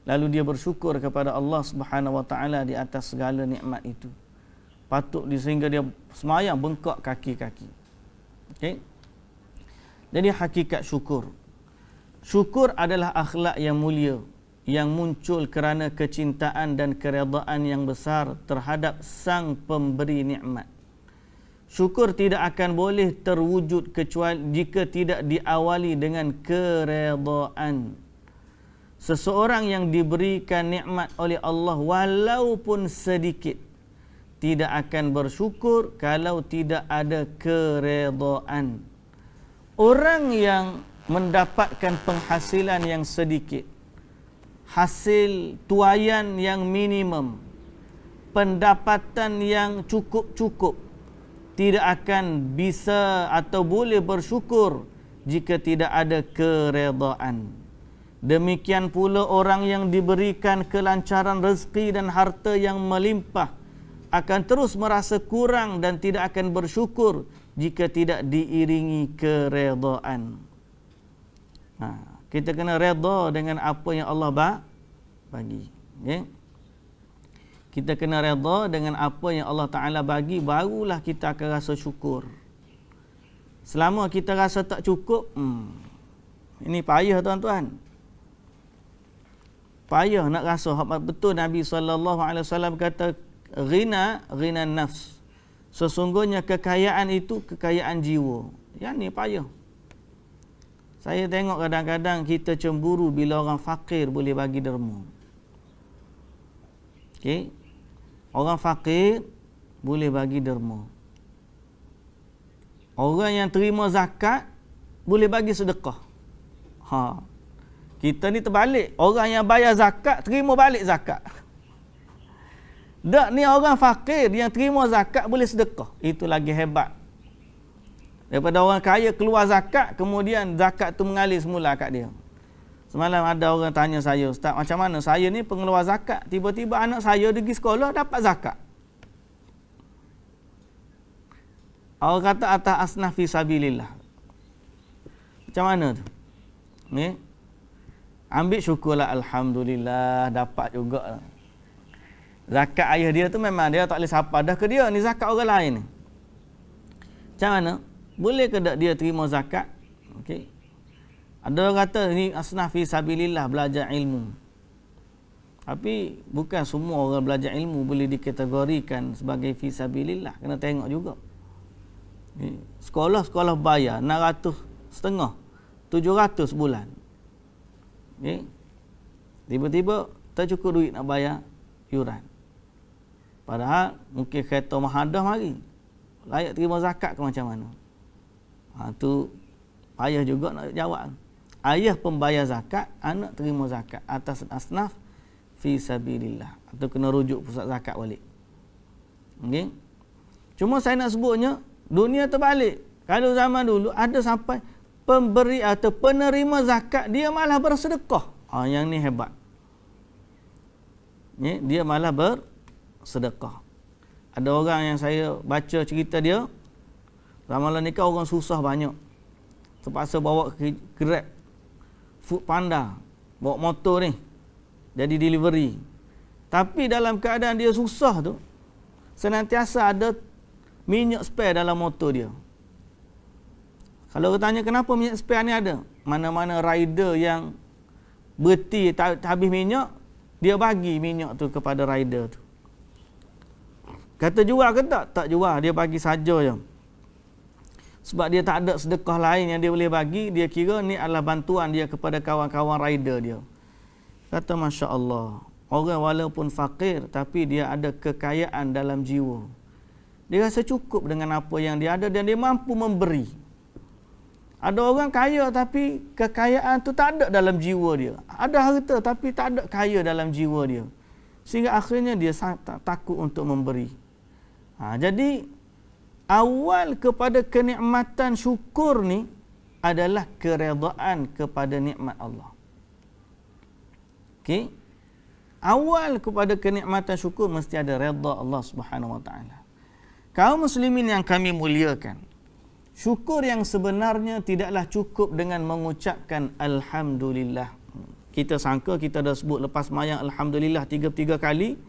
Lalu dia bersyukur kepada Allah Subhanahu wa ta'ala di atas segala nikmat itu. Patut sehingga dia semayang bengkak kaki-kaki. Okay? Jadi hakikat syukur. Syukur adalah akhlak yang mulia yang muncul kerana kecintaan dan keredaan yang besar terhadap sang pemberi nikmat. Syukur tidak akan boleh terwujud kecuali jika tidak diawali dengan keredaan. Seseorang yang diberikan nikmat oleh Allah walaupun sedikit tidak akan bersyukur kalau tidak ada keredaan. Orang yang mendapatkan penghasilan yang sedikit, hasil tuaian yang minimum, pendapatan yang cukup-cukup, tidak akan bisa atau boleh bersyukur jika tidak ada keredaan. Demikian pula orang yang diberikan kelancaran rezeki dan harta yang melimpah akan terus merasa kurang dan tidak akan bersyukur jika tidak diiringi keredaan. Kita kena redha dengan apa yang Allah bagi. Okay? Kita kena redha dengan apa yang Allah Ta'ala bagi, barulah kita akan rasa syukur. Selama kita rasa tak cukup, ini payah tuan-tuan. Payah nak rasa. Betul Nabi SAW kata, ghina nafs. Sesungguhnya kekayaan itu kekayaan jiwa. Yang ni payah. Saya tengok kadang-kadang kita cemburu bila orang fakir boleh bagi derma. Okay? Orang fakir boleh bagi derma. Orang yang terima zakat boleh bagi sedekah. Kita ni terbalik. Orang yang bayar zakat terima balik zakat. Dak ni orang fakir yang terima zakat boleh sedekah. Itu lagi hebat. Daripada orang kaya keluar zakat, kemudian zakat tu mengalir semula kat dia. Semalam ada orang tanya saya, Ustaz, macam mana saya ni pengeluar zakat, tiba-tiba anak saya pergi sekolah dapat zakat. Orang kata atas asnaf fi sabilillah. Macam mana tu? Ni? Ambil syukurlah, alhamdulillah dapat juga. Zakat ayah dia tu memang dia tak boleh sapa dah ke dia, ni zakat orang lain ni. Macam mana? Boleh ke tak dia terima zakat? Okey. Ada orang kata ni asnaf fi sabilillah, belajar ilmu. Tapi bukan semua orang belajar ilmu boleh dikategorikan sebagai fi sabilillah. Kena tengok juga. Sekolah bayar 600.5, 700 sebulan. Okay. Tiba-tiba tak cukup duit nak bayar yuran. Padahal mungkin kereta mahadah mari. Layak terima zakat ke macam mana? Tu ayah juga nak jawab. Ayah pembayar zakat, anak terima zakat atas asnaf fi sabilillah. Atau kena rujuk pusat zakat balik. Okay. Cuma saya nak sebutnya, dunia terbalik. Kalau zaman dulu ada sampai pemberi atau penerima zakat dia malah bersedekah. Yang ni hebat. Dia malah bersedekah. Ada orang yang saya baca cerita dia, ramalan nikah orang susah banyak. Terpaksa bawa Grab, Food Panda, bawa motor ni jadi delivery. Tapi dalam keadaan dia susah tu, senantiasa ada minyak spare dalam motor dia. Kalau kita tanya kenapa minyak spare ni ada, mana-mana rider yang berhenti habis minyak, dia bagi minyak tu kepada rider tu. Kata jual ke tak? Tak jual, dia bagi saja je. Sebab dia tak ada sedekah lain yang dia boleh bagi, dia kira ni adalah bantuan dia kepada kawan-kawan rider dia. Kata Masya Allah, orang walaupun fakir tapi dia ada kekayaan dalam jiwa. Dia rasa cukup dengan apa yang dia ada dan dia mampu memberi. Ada orang kaya tapi kekayaan tu tak ada dalam jiwa dia. Ada harta tapi tak ada kaya dalam jiwa dia. Sehingga akhirnya dia takut untuk memberi. Jadi awal kepada kenikmatan syukur ni adalah keredaan kepada nikmat Allah. Okey. Awal kepada kenikmatan syukur mesti ada redha Allah Subhanahu Wa Taala. Kaum muslimin yang kami muliakan, syukur yang sebenarnya tidaklah cukup dengan mengucapkan alhamdulillah. Kita sangka kita dah sebut lepas mayang alhamdulillah 3 kali.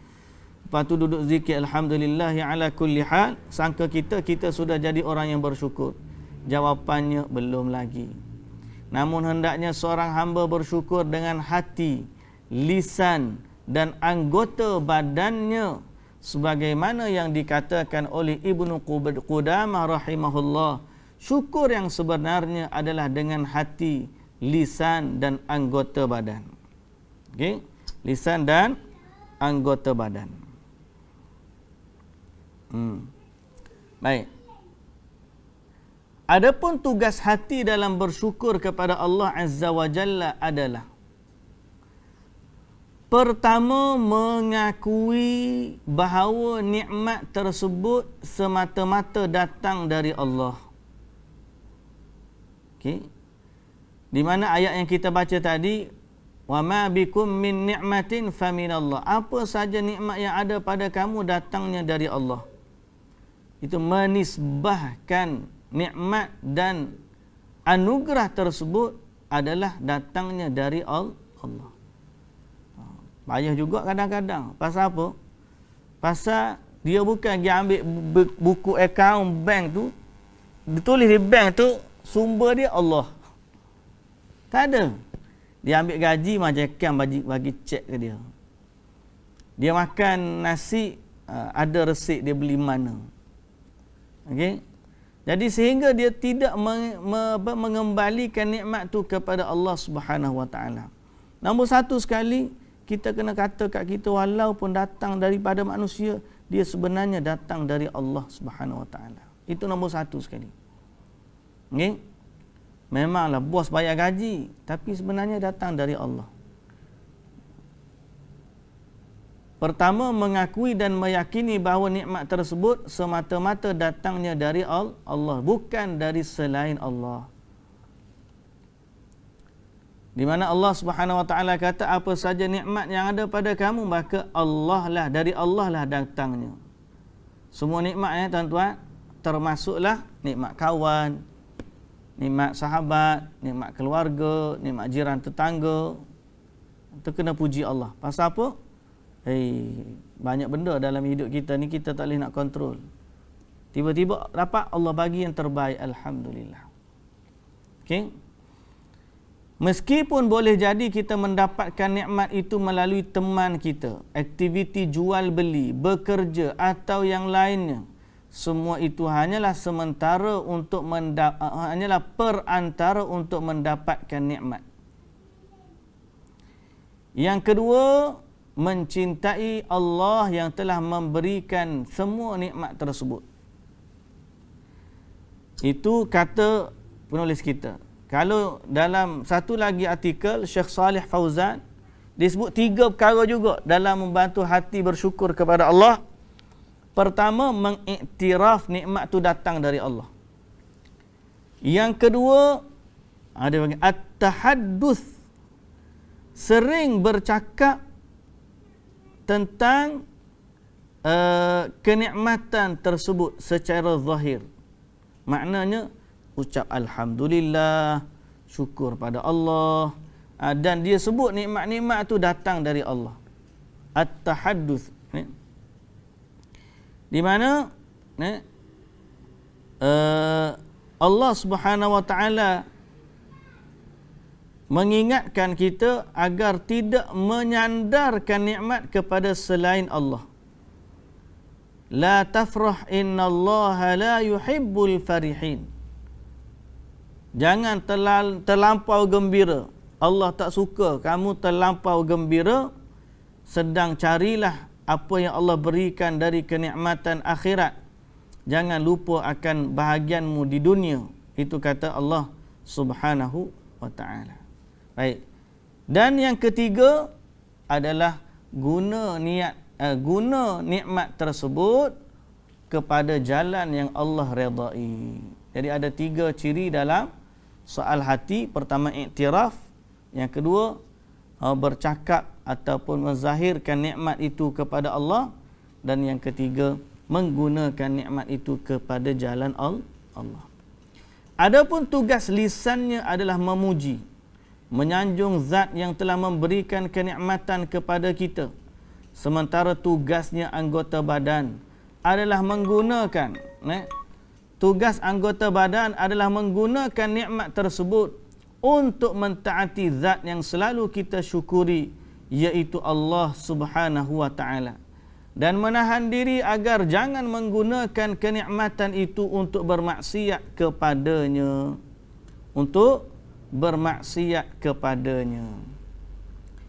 Lepas tu duduk zikir alhamdulillahi ala kulli hal, sangka kita sudah jadi orang yang bersyukur. Jawapannya belum lagi. Namun hendaknya seorang hamba bersyukur dengan hati, lisan dan anggota badannya sebagaimana yang dikatakan oleh Ibnu Qudamah rahimahullah. Syukur yang sebenarnya adalah dengan hati, lisan dan anggota badan. Okey, lisan dan anggota badan. Baik. Adapun tugas hati dalam bersyukur kepada Allah Azza wa Jalla adalah pertama, mengakui bahawa nikmat tersebut semata-mata datang dari Allah. Okey. Di mana ayat yang kita baca tadi, wa ma bikum min ni'matin faminallah. Apa saja nikmat yang ada pada kamu datangnya dari Allah. Itu menisbahkan nikmat dan anugerah tersebut adalah datangnya dari Allah. Payah juga kadang-kadang. Pasal apa? Pasal dia bukan pergi ambil buku akaun bank tu, ditulis di bank tu sumber dia Allah. Tak ada. Dia ambil gaji macam bagi cek ke dia. Dia makan nasi, ada resip dia beli mana. Okey. Jadi sehingga dia tidak mengembalikan nikmat tu kepada Allah Subhanahu Wa Taala. Nombor satu sekali, kita kena kata kat kita, walaupun datang daripada manusia, dia sebenarnya datang dari Allah Subhanahu Wa Taala. Itu nombor satu sekali. Okey. Memanglah bos bayar gaji, tapi sebenarnya datang dari Allah. Pertama, mengakui dan meyakini bahawa nikmat tersebut semata-mata datangnya dari Allah, bukan dari selain Allah. Di mana Allah Subhanahu Wa Taala kata, apa saja nikmat yang ada pada kamu, maka Allah lah, dari Allah lah datangnya. Semua nikmat tuan-tuan, termasuklah nikmat kawan, nikmat sahabat, nikmat keluarga, nikmat jiran tetangga. Itu kena puji Allah. Pasal apa? Banyak benda dalam hidup kita ni kita tak boleh nak kontrol. Tiba-tiba dapat Allah bagi yang terbaik, alhamdulillah. Okey. Meskipun boleh jadi kita mendapatkan nikmat itu melalui teman kita, aktiviti jual beli, bekerja atau yang lainnya, semua itu hanyalah sementara untuk hanyalah perantara untuk mendapatkan nikmat. Yang kedua, mencintai Allah yang telah memberikan semua nikmat tersebut. Itu kata penulis kita. Kalau dalam satu lagi artikel, Syekh Salih Fauzan disebut 3 perkara juga dalam membantu hati bersyukur kepada Allah. Pertama, mengiktiraf nikmat tu datang dari Allah. Yang kedua, ada panggil at-tahadduts, sering bercakap tentang kenikmatan tersebut secara zahir. Maknanya ucap alhamdulillah, syukur pada Allah, dan dia sebut nikmat-nikmat tu datang dari Allah. At-tahadduts, di mana Allah Subhanahu Wa Taala mengingatkan kita agar tidak menyandarkan nikmat kepada selain Allah. La tafrah innallaha la yuhibbul farihin. Jangan terlampau gembira. Allah tak suka kamu terlampau gembira. Sedang carilah apa yang Allah berikan dari kenikmatan akhirat. Jangan lupa akan bahagianmu di dunia. Itu kata Allah Subhanahu Wa Taala. Baik. Dan yang ketiga adalah guna nikmat tersebut kepada jalan yang Allah redai. Jadi ada 3 ciri dalam soal hati. Pertama, iktiraf. Yang kedua, bercakap ataupun menzahirkan nikmat itu kepada Allah. Dan yang ketiga, menggunakan nikmat itu kepada jalan Allah. Adapun tugas lisannya adalah memuji, menyanjung zat yang telah memberikan kenikmatan kepada kita. Sementara tugasnya anggota badan adalah menggunakan tugas anggota badan adalah menggunakan nikmat tersebut untuk mentaati zat yang selalu kita syukuri, iaitu Allah Subhanahu Wa Taala, dan menahan diri agar jangan menggunakan kenikmatan itu untuk bermaksiat kepadanya.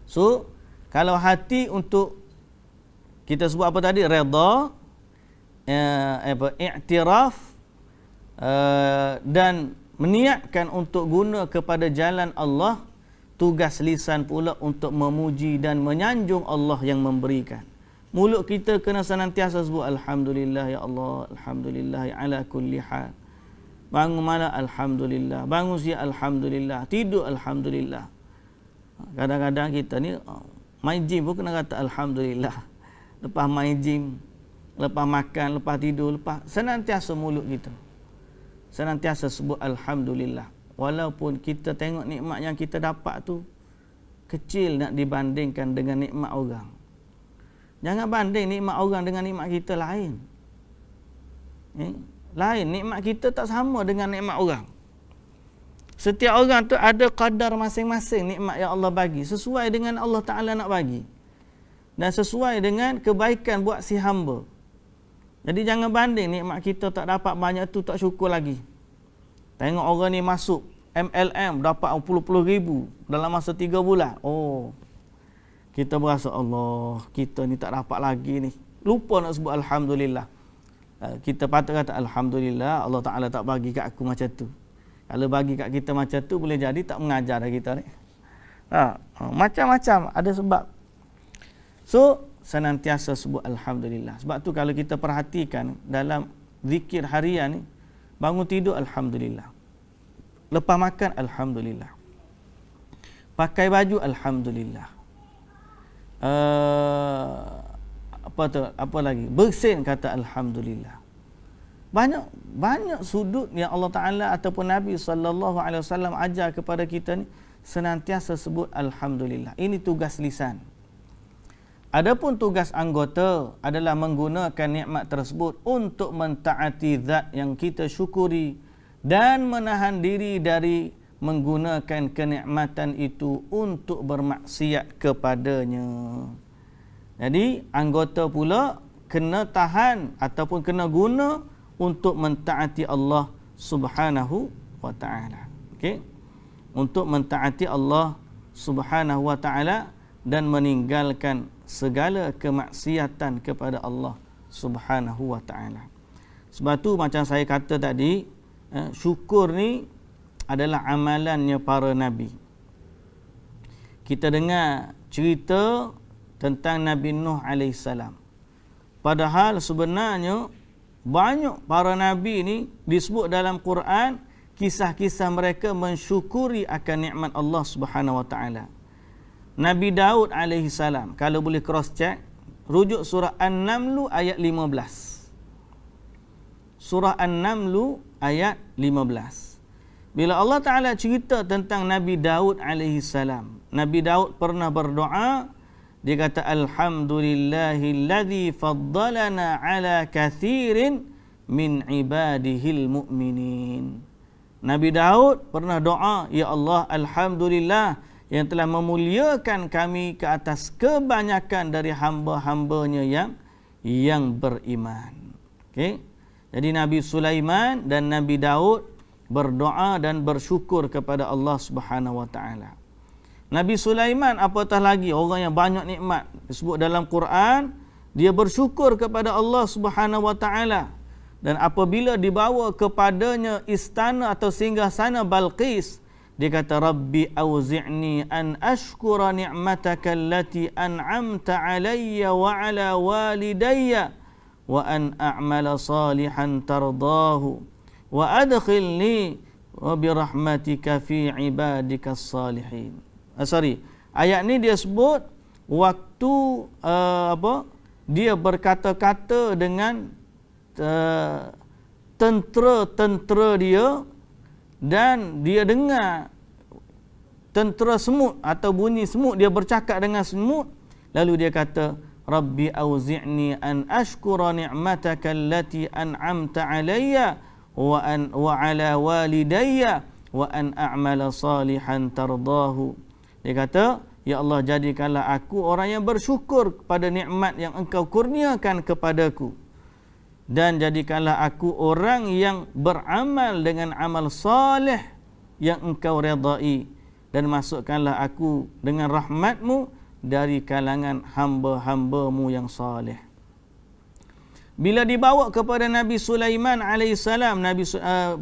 So, kalau hati untuk kita sebut apa tadi, redha, iktiraf, dan meniatkan untuk guna kepada jalan Allah, tugas lisan pula untuk memuji dan menyanjung Allah yang memberikan. Mulut kita kena senantiasa sebut alhamdulillah ya Allah, alhamdulillah ala kulli hal. Bangun malam alhamdulillah, bangun siang alhamdulillah, tidur alhamdulillah. Kadang-kadang kita ni main gym pun kena kata alhamdulillah. Lepas main gym, lepas makan, lepas tidur, lepas senantiasa mulut kita senantiasa sebut alhamdulillah. Walaupun kita tengok nikmat yang kita dapat tu kecil nak dibandingkan dengan nikmat orang. Jangan banding nikmat orang dengan nikmat kita lain. Lain, nikmat kita tak sama dengan nikmat orang. Setiap orang tu ada kadar masing-masing nikmat yang Allah bagi, sesuai dengan Allah Ta'ala nak bagi. Dan sesuai dengan kebaikan buat si hamba. Jadi jangan banding nikmat kita tak dapat banyak tu tak syukur lagi. Tengok orang ni masuk MLM dapat puluh-puluh ribu dalam masa 3 bulan. Oh, kita berasa Allah, kita ni tak dapat lagi ni. Lupa nak sebut alhamdulillah. Kita patut kata alhamdulillah Allah Ta'ala tak bagi kat aku macam tu. Kalau bagi kat kita macam tu boleh jadi tak mengajar dah kita ni. Macam-macam ada sebab. So senantiasa sebut alhamdulillah. Sebab tu kalau kita perhatikan dalam zikir harian ni, bangun tidur alhamdulillah. Lepas makan alhamdulillah. Pakai baju alhamdulillah. Apa lagi? Bersin kata alhamdulillah. Banyak sudut yang Allah Taala ataupun Nabi sallallahu alaihi wasallam ajar kepada kita ni senantiasa sebut alhamdulillah. Ini tugas lisan. Adapun tugas anggota adalah menggunakan nikmat tersebut untuk mentaati zat yang kita syukuri dan menahan diri dari menggunakan kenikmatan itu untuk bermaksiat kepadanya. Jadi anggota pula kena tahan ataupun kena guna untuk mentaati Allah Subhanahu wa taala. Okey. Untuk mentaati Allah Subhanahu wa taala dan meninggalkan segala kemaksiatan kepada Allah Subhanahu wa taala. Sebab tu macam saya kata tadi, syukur ni adalah amalannya para nabi. Kita dengar cerita tentang Nabi Nuh alaihissalam. Padahal sebenarnya banyak para nabi ni disebut dalam Quran kisah-kisah mereka mensyukuri akan nikmat Allah Subhanahu wa taala. Nabi Daud alaihissalam, kalau boleh cross check, rujuk surah An-Naml ayat 15. Surah An-Naml ayat 15. Bila Allah Taala cerita tentang Nabi Daud alaihissalam, Nabi Daud pernah berdoa, dia kata alhamdulillahilladzi faddalana ala kathirin min ibadihil mu'minin. Nabi Daud pernah doa, ya Allah, alhamdulillah yang telah memuliakan kami ke atas kebanyakan dari hamba-hambanya yang beriman. Okey. Jadi Nabi Sulaiman dan Nabi Daud berdoa dan bersyukur kepada Allah Subhanahu wa taala. Nabi Sulaiman apatah lagi, orang yang banyak nikmat disebut dalam Quran, dia bersyukur kepada Allah Subhanahu wa taala. Dan apabila dibawa kepadanya istana atau singgasana Balqis, dia kata Rabbi auzi'ni an ashkura ni'mataka allati an'amta alayya wa ala walidayya wa an a'mala salihan tardahu wa adkhilni wa birahmatika fi ibadikas salihin. Ayat ni dia sebut waktu dia berkata-kata dengan tentera-tentera dia, dan dia dengar tentera semut atau bunyi semut, dia bercakap dengan semut, lalu dia kata Rabbi auzi'ni an ashkura ni'mataka allati an'amta alayya wa ala walidayya wa an a'mala salihan tardahu. Dia kata, ya Allah, jadikanlah aku orang yang bersyukur kepada nikmat yang engkau kurniakan kepadaku, dan jadikanlah aku orang yang beramal dengan amal salih yang engkau redai, dan masukkanlah aku dengan rahmatmu dari kalangan hamba-hambamu yang salih. Bila dibawa kepada Nabi Sulaiman alaihissalam,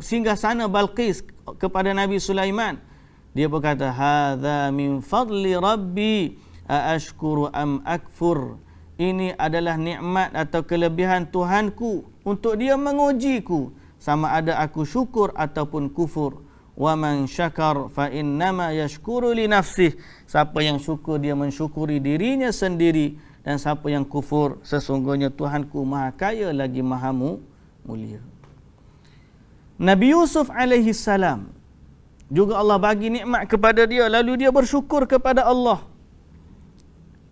singgasana Balqis kepada Nabi Sulaiman, dia berkata, hadza min fadli rabbi aashkuru am akfur. Ini adalah nikmat atau kelebihan Tuhanku untuk dia mengujiku, sama ada aku syukur ataupun kufur. Wa man syakar fa innama yashkuru li nafsih. Siapa yang syukur dia mensyukuri dirinya sendiri, dan siapa yang kufur sesungguhnya Tuhanku Maha Kaya lagi Maha Mulia. Nabi Yusuf alaihi salam juga Allah bagi nikmat kepada dia, lalu dia bersyukur kepada Allah.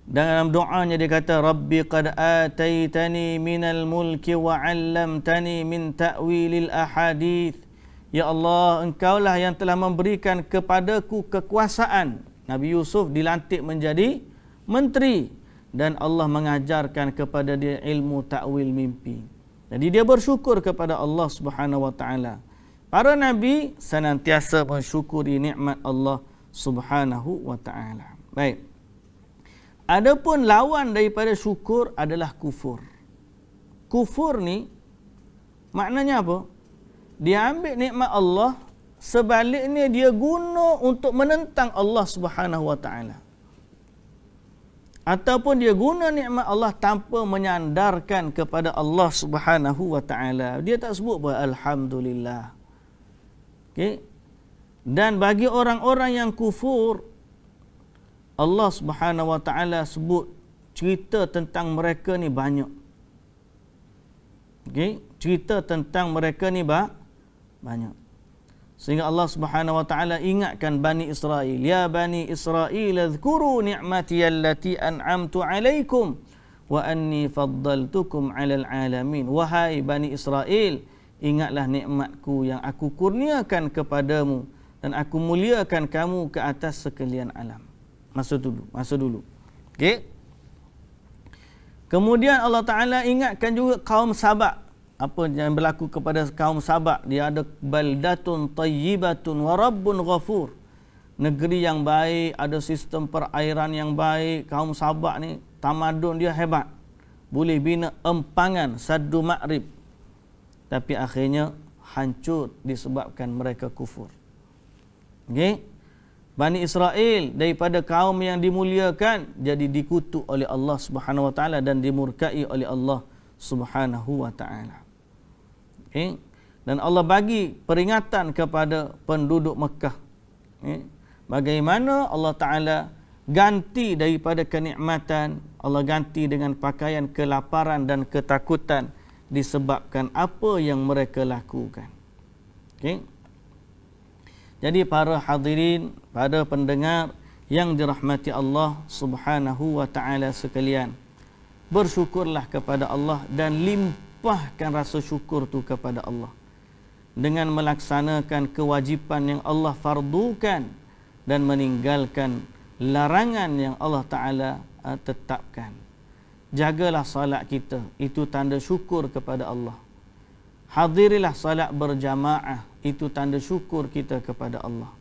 Dalam doanya dia kata, Rabbi qad ataitani minal mulki wa 'allamtani min ta'wilil ahadith. Ya Allah, engkaulah yang telah memberikan kepadaku kekuasaan. Nabi Yusuf dilantik menjadi menteri dan Allah mengajarkan kepada dia ilmu ta'wil mimpi. Jadi dia bersyukur kepada Allah Subhanahu wa taala. Para nabi senantiasa mensyukuri nikmat Allah Subhanahu wa taala. Baik. Adapun lawan daripada syukur adalah kufur. Kufur ni maknanya apa? Dia ambil nikmat Allah, sebaliknya dia guna untuk menentang Allah Subhanahu wa taala. Ataupun dia guna nikmat Allah tanpa menyandarkan kepada Allah Subhanahu wa taala. Dia tak sebut apa alhamdulillah. Okey. Dan bagi orang-orang yang kufur, Allah Subhanahu wa taala sebut cerita tentang mereka ni banyak. Okey, cerita tentang mereka ni banyak. Sehingga Allah Subhanahu wa taala ingatkan Bani Israel, ya Bani Israel azkuru ni'mati allati an'amtu 'alaikum wa anni faddaltukum 'alal 'alamin. Wahai Bani Israel, ingatlah nikmatku yang aku kurniakan kepadamu dan aku muliakan kamu ke atas sekalian alam. Masa dulu. Okey. Kemudian Allah Taala ingatkan juga kaum Sabak. Apa yang berlaku kepada kaum Sabak? Dia ada baldatun tayyibatun wa rabbun ghafur. Negeri yang baik, ada sistem perairan yang baik. Kaum Sabak ni tamadun dia hebat. Boleh bina empangan Saddu Ma'rib. Tapi akhirnya hancur disebabkan mereka kufur. Okey. Bani Israel daripada kaum yang dimuliakan jadi dikutuk oleh Allah Subhanahu wa taala dan dimurkai oleh Allah Subhanahu wa taala. Okay. Dan Allah bagi peringatan kepada penduduk Mekah. Okay. Bagaimana Allah Taala ganti daripada kenikmatan, Allah ganti dengan pakaian kelaparan dan ketakutan disebabkan apa yang mereka lakukan. Okay. Jadi para hadirin, para pendengar yang dirahmati Allah Subhanahu wa taala sekalian, bersyukurlah kepada Allah dan limpahkan rasa syukur tu kepada Allah dengan melaksanakan kewajipan yang Allah fardukan dan meninggalkan larangan yang Allah Taala tetapkan. Jagalah salat kita, itu tanda syukur kepada Allah. Hadirilah salat berjamaah, itu tanda syukur kita kepada Allah.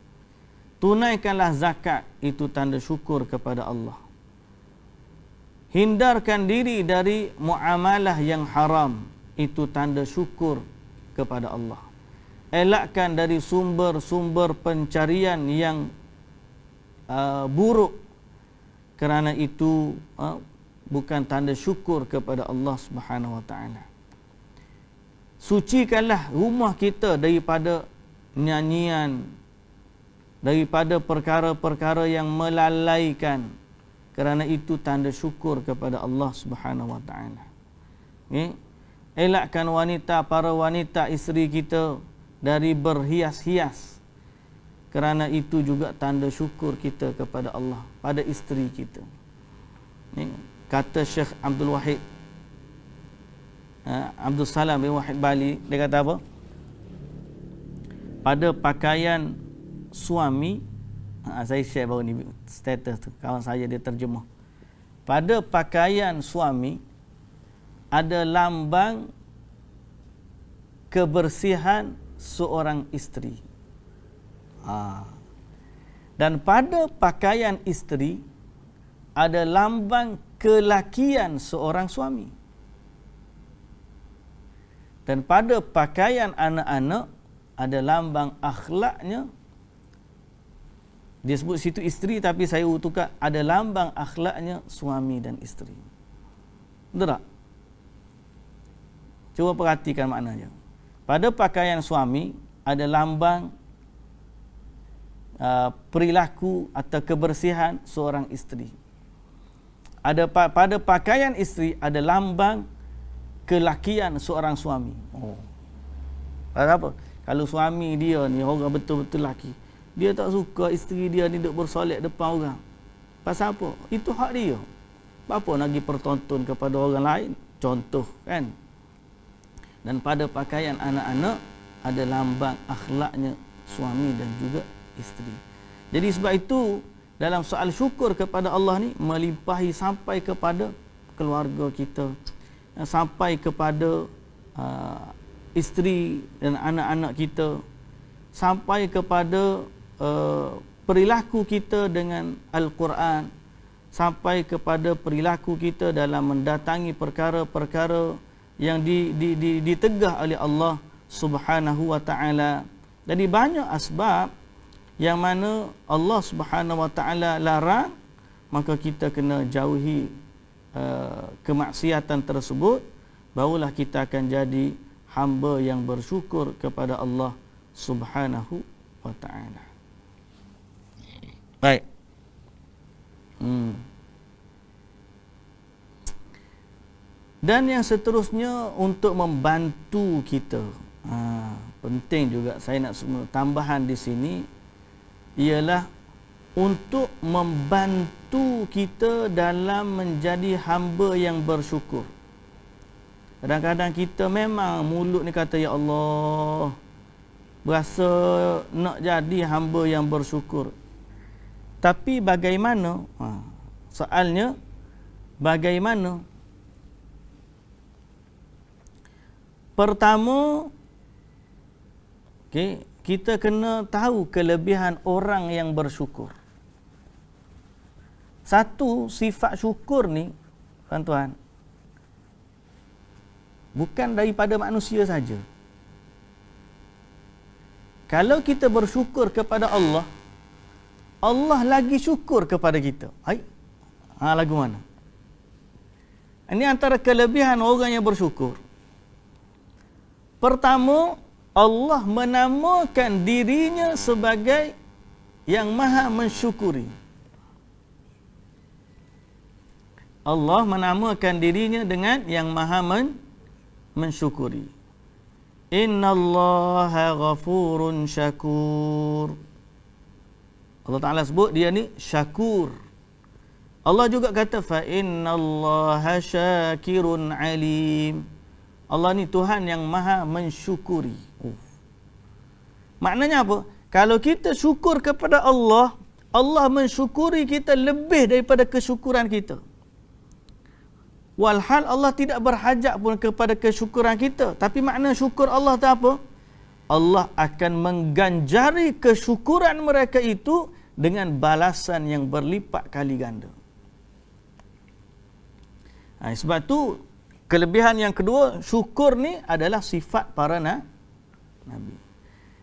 Tunaikanlah zakat, itu tanda syukur kepada Allah. Hindarkan diri dari muamalah yang haram, itu tanda syukur kepada Allah. Elakkan dari sumber-sumber pencarian yang buruk, kerana itu bukan tanda syukur kepada Allah Subhanahu wa taala. Sucikanlah rumah kita daripada nyanyian, daripada perkara-perkara yang melalaikan, kerana itu tanda syukur kepada Allah Subhanahu wa taala. Okay? Elakkan para wanita isteri kita dari berhias-hias, kerana itu juga tanda syukur kita kepada Allah pada isteri kita. Ni kata Syekh Abdul Wahid Abdul Salam bin Wahid Bali, dia kata apa? Pada pakaian suami, saya share baru ni status tu, kawan saya dia terjemah. Pada pakaian suami ada lambang kebersihan seorang isteri. Dan pada pakaian isteri ada lambang kelakian seorang suami. Dan pada pakaian anak-anak ada lambang akhlaknya. Dia sebut situ isteri, tapi saya tukar, ada lambang akhlaknya suami dan isteri. Betul tak? Cuba perhatikan maknanya. pada pakaian suami ada lambang perilaku atau kebersihan seorang isteri. Pada pakaian isteri ada lambang kelakian seorang suami. Pasal apa? Kalau suami dia ni orang betul-betul laki, dia tak suka isteri dia ni duk bersolek depan orang. Pasal apa? Itu hak dia. Apa nak pergi pertonton kepada orang lain? Contoh kan. Dan pada pakaian anak-anak ada lambang akhlaknya suami dan juga isteri. Jadi sebab itu dalam soal syukur kepada Allah ni melimpahi sampai kepada keluarga kita, sampai kepada isteri dan anak-anak kita, sampai kepada perilaku kita dengan Al-Quran, sampai kepada perilaku kita dalam mendatangi perkara-perkara yang ditegah oleh Allah Subhanahu wa taala. Jadi banyak asbab yang mana Allah Subhanahu wa taala larang, maka kita kena jauhi kemaksiatan tersebut, barulah kita akan jadi hamba yang bersyukur kepada Allah Subhanahu wa taala. Baik. Dan yang seterusnya untuk membantu kita. Penting juga saya nak tambahan di sini ialah untuk membantu kita dalam menjadi hamba yang bersyukur. Kadang-kadang kita memang mulut ni kata ya Allah, berasa nak jadi hamba yang bersyukur. Tapi bagaimana? Soalnya bagaimana? Pertama, kita kena tahu kelebihan orang yang bersyukur. Satu, sifat syukur ni, tuan-tuan, bukan daripada manusia saja. Kalau kita bersyukur kepada Allah, Allah lagi syukur kepada kita. Lagu mana? Ini antara kelebihan orang yang bersyukur. Pertama, Allah menamakan dirinya sebagai yang maha mensyukuri. Allah menamakan dirinya dengan yang maha mensyukuri. Innallaha ghafurun syakur. Allah Ta'ala sebut dia ni syakur. Allah juga kata fa innallaha syakirun alim. Allah ni Tuhan yang maha mensyukuri. Maknanya apa? Kalau kita syukur kepada Allah, Allah mensyukuri kita lebih daripada kesyukuran kita. Walhal Allah tidak berhajat pun kepada kesyukuran kita. Tapi makna syukur Allah tu apa? Allah akan mengganjari kesyukuran mereka itu dengan balasan yang berlipat kali ganda. Sebab tu kelebihan yang kedua, syukur ni adalah sifat para nabi.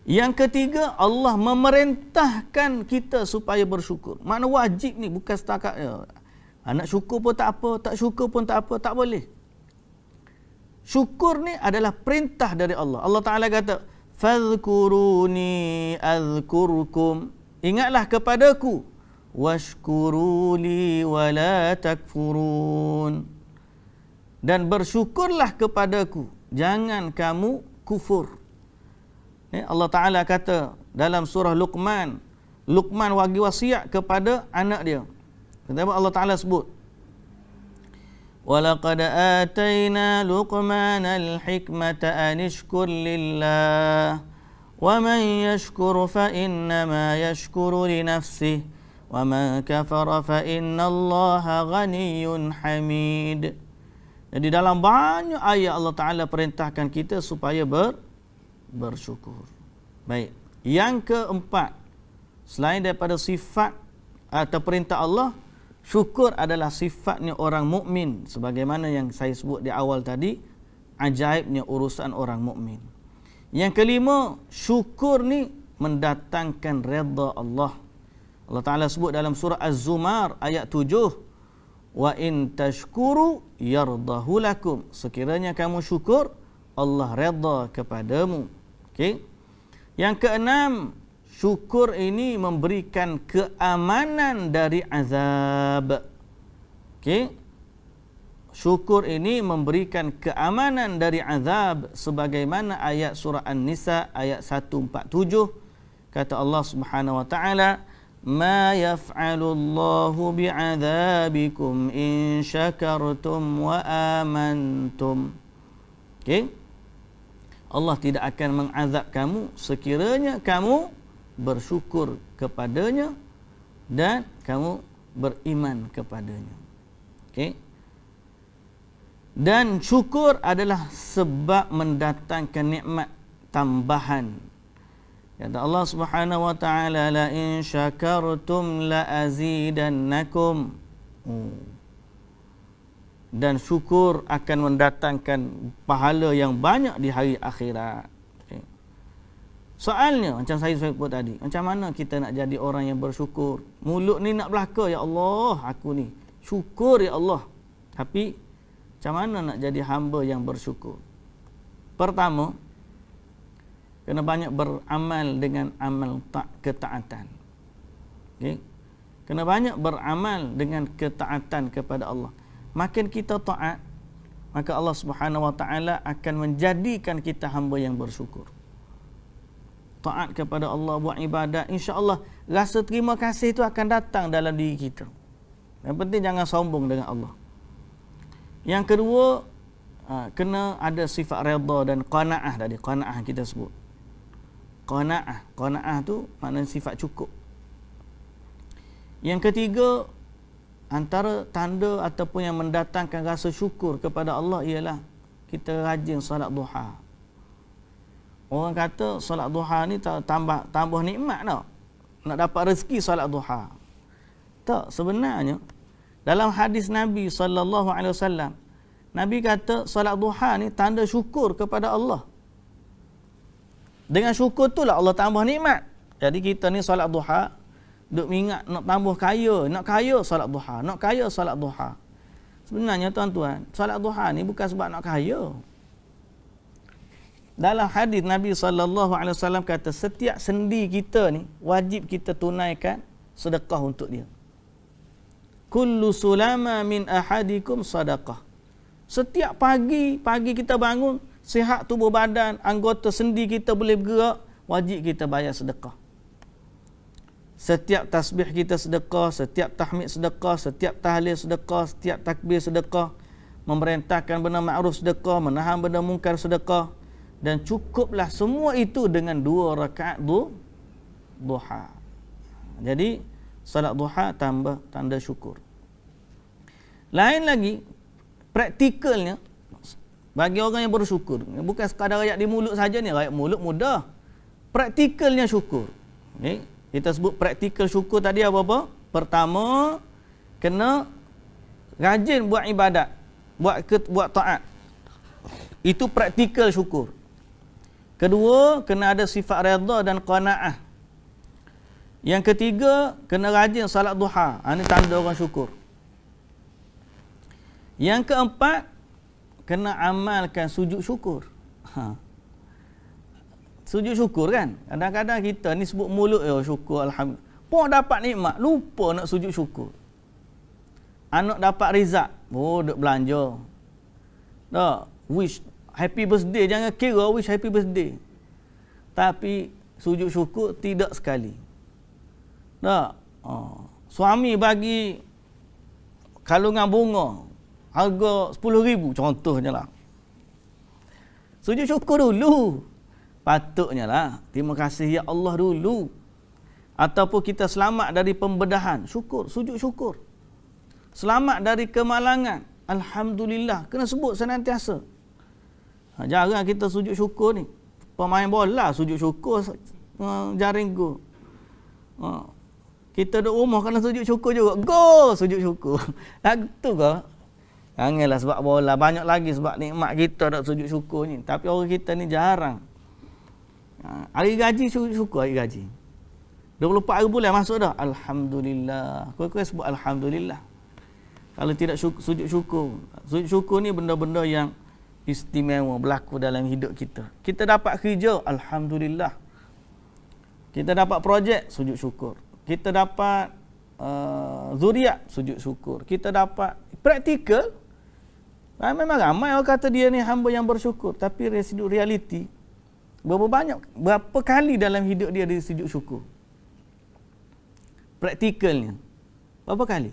Yang ketiga, Allah memerintahkan kita supaya bersyukur. Makna wajib ni, bukan setakat nak syukur pun tak apa, tak syukur pun tak apa, tak boleh. Syukur ni adalah perintah dari Allah. Allah Ta'ala kata, fadhkuruni azkurkum. Ingatlah kepadaku. Washkuruli wala takfurun. Dan bersyukurlah kepadaku, jangan kamu kufur. Allah Ta'ala kata dalam surah Luqman, Luqman bagi wasiat kepada anak dia. Kenapa Allah Ta'ala sebut? وَلَقَدْ آتَيْنَا لُقْمَانَ الْحِكْمَةَ أَنِ اشْكُرْ لِلَّهِ وَمَنْ يَشْكُرْ فَإِنَّمَا يَشْكُرُ لِنَفْسِهِ وَمَنْ كَفَرَ فَإِنَّ اللَّهَ غَنِيٌّ حَمِيدٌ. Jadi dalam banyak ayat Allah Ta'ala perintahkan kita supaya bersyukur. Baik. Yang keempat, selain daripada sifat atau perintah Allah, syukur adalah sifatnya orang mukmin, sebagaimana yang saya sebut di awal tadi, ajaibnya urusan orang mukmin. Yang kelima, syukur ni mendatangkan redha Allah. Allah Ta'ala sebut dalam surah Az-Zumar ayat 7, wa in tashkuru yardahu lakum. Sekiranya kamu syukur, Allah redha kepadamu. Okey. Yang keenam, syukur ini memberikan keamanan dari azab. Okey. Syukur ini memberikan keamanan dari azab sebagaimana ayat surah An-Nisa ayat 147 kata Allah Subhanahu wa taala, "Ma yaf'alu Allahu bi'adzabikum in syakartum wa amantum." Okey. Allah tidak akan mengazab kamu sekiranya kamu bersyukur kepadanya dan kamu beriman kepadanya. Okey. Dan syukur adalah sebab mendatangkan nikmat tambahan. Kata Allah Subhanahu wa taala, la in syakartum la azidannakum. Dan syukur akan mendatangkan pahala yang banyak di hari akhirat. Okay. Soalnya macam saya sebut tadi, macam mana kita nak jadi orang yang bersyukur? Mulut ni nak belaka, ya Allah, aku ni syukur ya Allah. Tapi macam mana nak jadi hamba yang bersyukur? Pertama, kena banyak beramal dengan amal ketaatan. Okay? Kena banyak beramal dengan ketaatan kepada Allah. Makin kita taat, maka Allah Subhanahu wa taala akan menjadikan kita hamba yang bersyukur. Taat kepada Allah, buat ibadat, insya-Allah rasa terima kasih itu akan datang dalam diri kita. Yang penting jangan sombong dengan Allah. Yang kedua, kena ada sifat redha dan qanaah tadi. Qanaah kita sebut. Qanaah tu maknanya sifat cukup. Yang ketiga, antara tanda ataupun yang mendatangkan rasa syukur kepada Allah ialah kita rajin solat duha. Orang kata solat duha ni tambah nikmat tau. Nak dapat rezeki solat duha. Tak, sebenarnya dalam hadis Nabi SAW, Nabi kata solat duha ni tanda syukur kepada Allah. Dengan syukur tu lah Allah tambah nikmat. Jadi kita ni solat duha, duk ingat nak tambah kaya, nak kaya solat duha, nak kaya solat duha. Sebenarnya tuan-tuan, solat duha ni bukan sebab nak kaya. Dalam hadis Nabi SAW kata setiap sendi kita ni wajib kita tunaikan sedekah untuk dia. Kullu sulama min ahadikum sadaqah. Setiap pagi kita bangun, sihat tubuh badan, anggota sendi kita boleh bergerak, wajib kita bayar sedekah. Setiap tasbih kita sedekah, setiap tahmid sedekah, setiap tahlil sedekah, setiap takbir sedekah, memerintahkan benda ma'ruf sedekah, menahan benda mungkar sedekah, dan cukuplah semua itu dengan 2 rakaat duha. Jadi salat duha tambah tanda syukur. Lain lagi, praktikalnya bagi orang yang bersyukur, bukan sekadar ayat di mulut saja ni, ayat mulut mudah. Praktikalnya syukur. Okay. Kita sebut praktikal syukur tadi apa-apa? Pertama, kena rajin buat ibadat, buat taat. Itu praktikal syukur. Kedua, kena ada sifat redha dan qanaah. Yang ketiga, kena rajin salat duha. Ini tanda orang syukur. Yang keempat, kena amalkan sujud syukur. Sujud syukur kan? Kadang-kadang kita ni sebut mulut, syukur alhamdulillah. Pun dapat nikmat, lupa nak sujud syukur. Anak dapat rizak, duk belanja. Tak, wish happy birthday, jangan kira wish happy birthday. Tapi sujud syukur tidak sekali. Tak. Suami bagi kalungan bunga harga 10,000 contohnya lah. Sujud syukur dulu. Patutnya lah. Terima kasih ya Allah dulu. Ataupun kita selamat dari pembedahan. Syukur. Sujud syukur. Selamat dari kemalangan. Alhamdulillah. Kena sebut senantiasa. Jarang kita sujud syukur ni. Pemain bola sujud syukur jaring gol. Kita duduk rumah kena sujud syukur juga. Go sujud syukur. Lagu tu ke? Janganlah sebab bola. Banyak lagi sebab nikmat kita nak sujud syukur ni. Tapi orang kita ni jarang. Hari gaji sujud syukur hari gaji. 24 hari bulan masuk dah. Alhamdulillah. Kau sebut Alhamdulillah. Kalau tidak sujud syukur. Sujud syukur ni benda-benda yang istimewa berlaku dalam hidup kita. Kita dapat kerja, alhamdulillah. Kita dapat projek, sujud syukur. Kita dapat zuriat, sujud syukur. Kita dapat praktikal. Memang ramai orang kata dia ni hamba yang bersyukur, tapi residu realiti berapa kali dalam hidup dia sujud syukur? Praktikalnya berapa kali?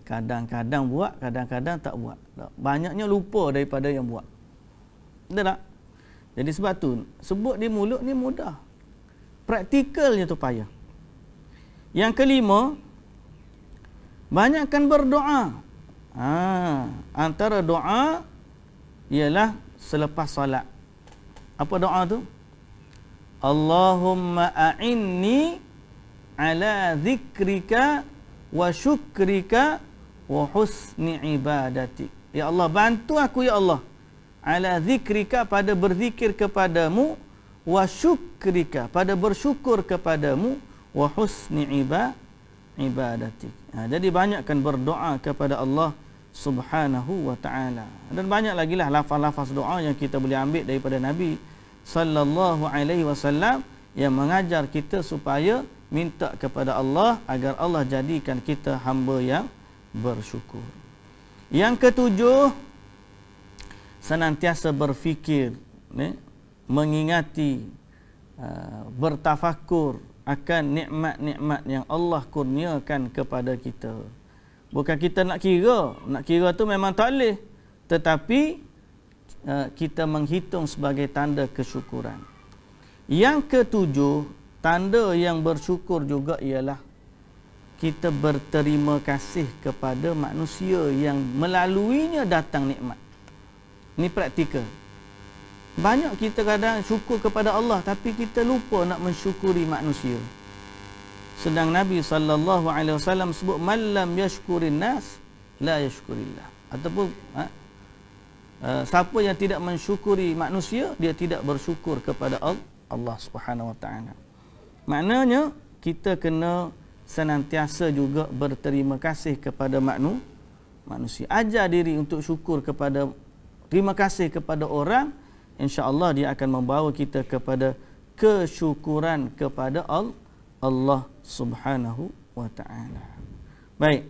Kadang-kadang buat, kadang-kadang tak buat. Banyaknya lupa daripada yang buat. Betul tak? Jadi sebab tu sebut di mulut ni mudah, praktikalnya tu payah. Yang kelima, banyakkan berdoa. Antara doa ialah selepas solat. Apa doa tu? Allahumma a'inni ala zikrika wa syukrika wa husni ibadatik. Ya Allah, bantu aku ya Allah, ala zikrika, pada berzikir kepadamu, wa syukrika, pada bersyukur kepadamu, wa husni ibadatik. Jadi banyakkan berdoa kepada Allah Subhanahu wa ta'ala. Dan banyak lagi lah lafaz-lafaz doa yang kita boleh ambil daripada Nabi sallallahu alaihi wasallam yang mengajar kita supaya minta kepada Allah agar Allah jadikan kita hamba yang bersyukur. Yang ketujuh, senantiasa berfikir, mengingati, bertafakur akan nikmat-nikmat yang Allah kurniakan kepada kita. Bukan kita nak kira tu memang tak boleh, tetapi kita menghitung sebagai tanda kesyukuran. Yang ketujuh, tanda yang bersyukur juga ialah kita berterima kasih kepada manusia yang melaluinya datang nikmat. Ini praktikal. Banyak kita kadang syukur kepada Allah, tapi kita lupa nak mensyukuri manusia. Sedang Nabi SAW sebut, man lam yashkurin nas la yashkurillah. Ataupun siapa yang tidak mensyukuri manusia, dia tidak bersyukur kepada Allah Subhanahu Wa Taala. Maknanya kita kena senantiasa juga berterima kasih kepada manusia. Ajar diri untuk syukur kepada, terima kasih kepada orang, insya-Allah dia akan membawa kita kepada kesyukuran kepada Allah Subhanahu wa ta'ala. Baik.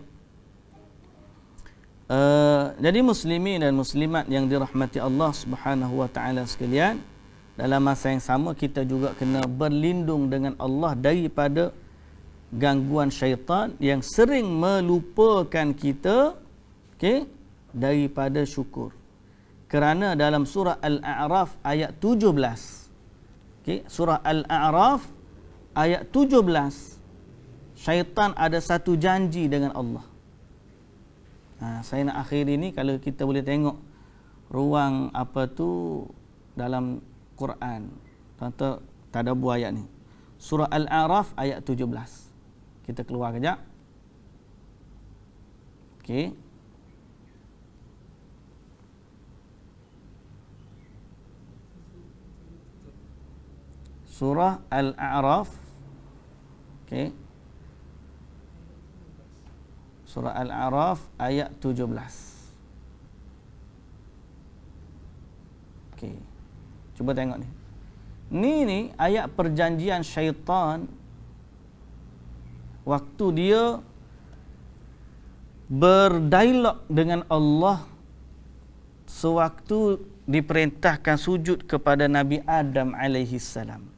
Jadi muslimin dan muslimat yang dirahmati Allah Subhanahu wa ta'ala sekalian, dalam masa yang sama kita juga kena berlindung dengan Allah daripada gangguan syaitan yang sering melupakan kita daripada syukur. Kerana dalam surah Al-A'raf ayat 17, surah Al-A'raf ayat 17, syaitan ada satu janji dengan Allah. Saya nak akhiri ni, kalau kita boleh tengok ruang dalam Quran, tuan-tuan tadabbur ayat ni. Surah Al-A'raf ayat 17. Kita keluar kejap. Surah Al-A'raf. Surah Al-A'raf ayat 17. Cuba tengok ni. Ni ayat perjanjian syaitan waktu dia berdialog dengan Allah sewaktu diperintahkan sujud kepada Nabi Adam alaihi salam.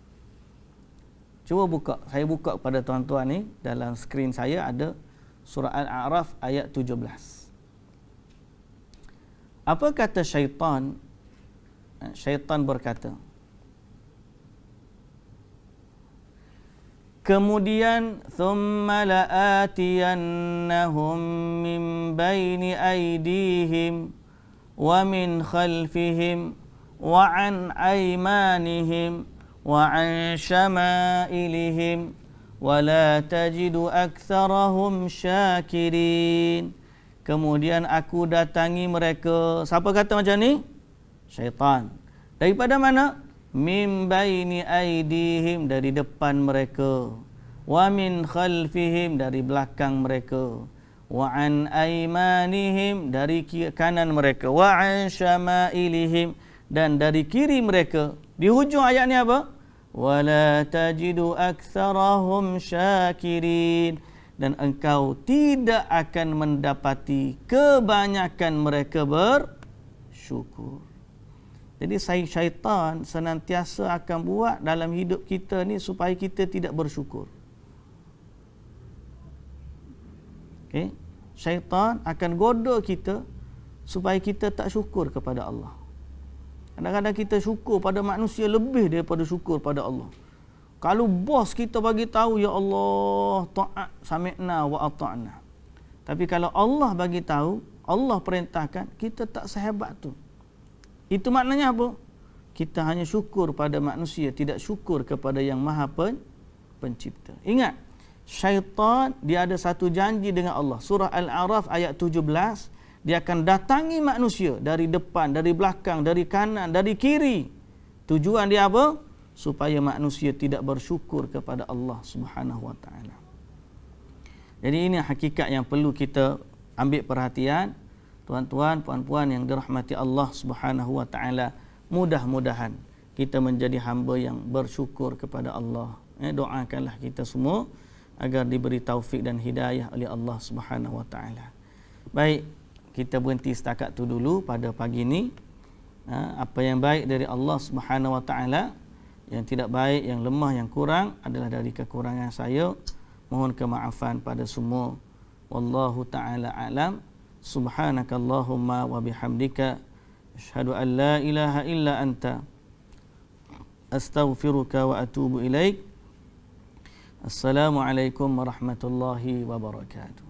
Cuba buka, saya buka kepada tuan-tuan ni, dalam skrin saya ada surah Al-A'raf ayat 17. Apa kata syaitan? Syaitan berkata, kemudian thumma la'atiyannahum min baini aydihim wa min khalfihim wa an aymanihim wa an syama'ilihim wa la tajidu aktsarahum syakirin. Kemudian aku datangi mereka. Siapa kata macam ni? Syaitan. Daripada mana? Min baini aidihim, dari depan mereka. Wa min khalfihim, dari belakang mereka. wa an aymanihim, dari kanan mereka, wa an syama'ilihim, dan dari kiri mereka. Di hujung ayat ni apa? Wala tajidu aktsarahum syakirin, dan engkau tidak akan mendapati kebanyakan mereka bersyukur. Jadi syaitan senantiasa akan buat dalam hidup kita ni supaya kita tidak bersyukur. Okay? Syaitan akan goda kita supaya kita tak syukur kepada Allah. Kadang-kadang kita syukur pada manusia lebih daripada syukur pada Allah. Kalau bos kita bagi tahu, ya Allah, ta'at sami'na wa ata'na. Tapi kalau Allah bagi tahu, Allah perintahkan, kita tak sehebat tu. Itu maknanya apa? Kita hanya syukur pada manusia, tidak syukur kepada yang Maha Pencipta. Ingat, syaitan dia ada satu janji dengan Allah. Surah Al-A'raf ayat 17, dia akan datangi manusia dari depan, dari belakang, dari kanan, dari kiri. Tujuan dia apa? Supaya manusia tidak bersyukur kepada Allah Subhanahu wa taala. Jadi ini hakikat yang perlu kita ambil perhatian. Tuan-tuan, puan-puan yang dirahmati Allah Subhanahu wa taala, mudah-mudahan kita menjadi hamba yang bersyukur kepada Allah. Doakanlah kita semua agar diberi taufik dan hidayah oleh Allah Subhanahu wa taala. Baik, kita berhenti setakat tu dulu pada pagi ini. Apa yang baik dari Allah Subhanahu wa taala, yang tidak baik, yang lemah, yang kurang adalah dari kekurangan saya. Mohon kemaafan pada semua. Wallahu taala alam. Subhanakallahumma wa bihamdika asyhadu an la ilaha illa anta astaghfiruka wa atubu ilaik. Assalamualaikum warahmatullahi wabarakatuh.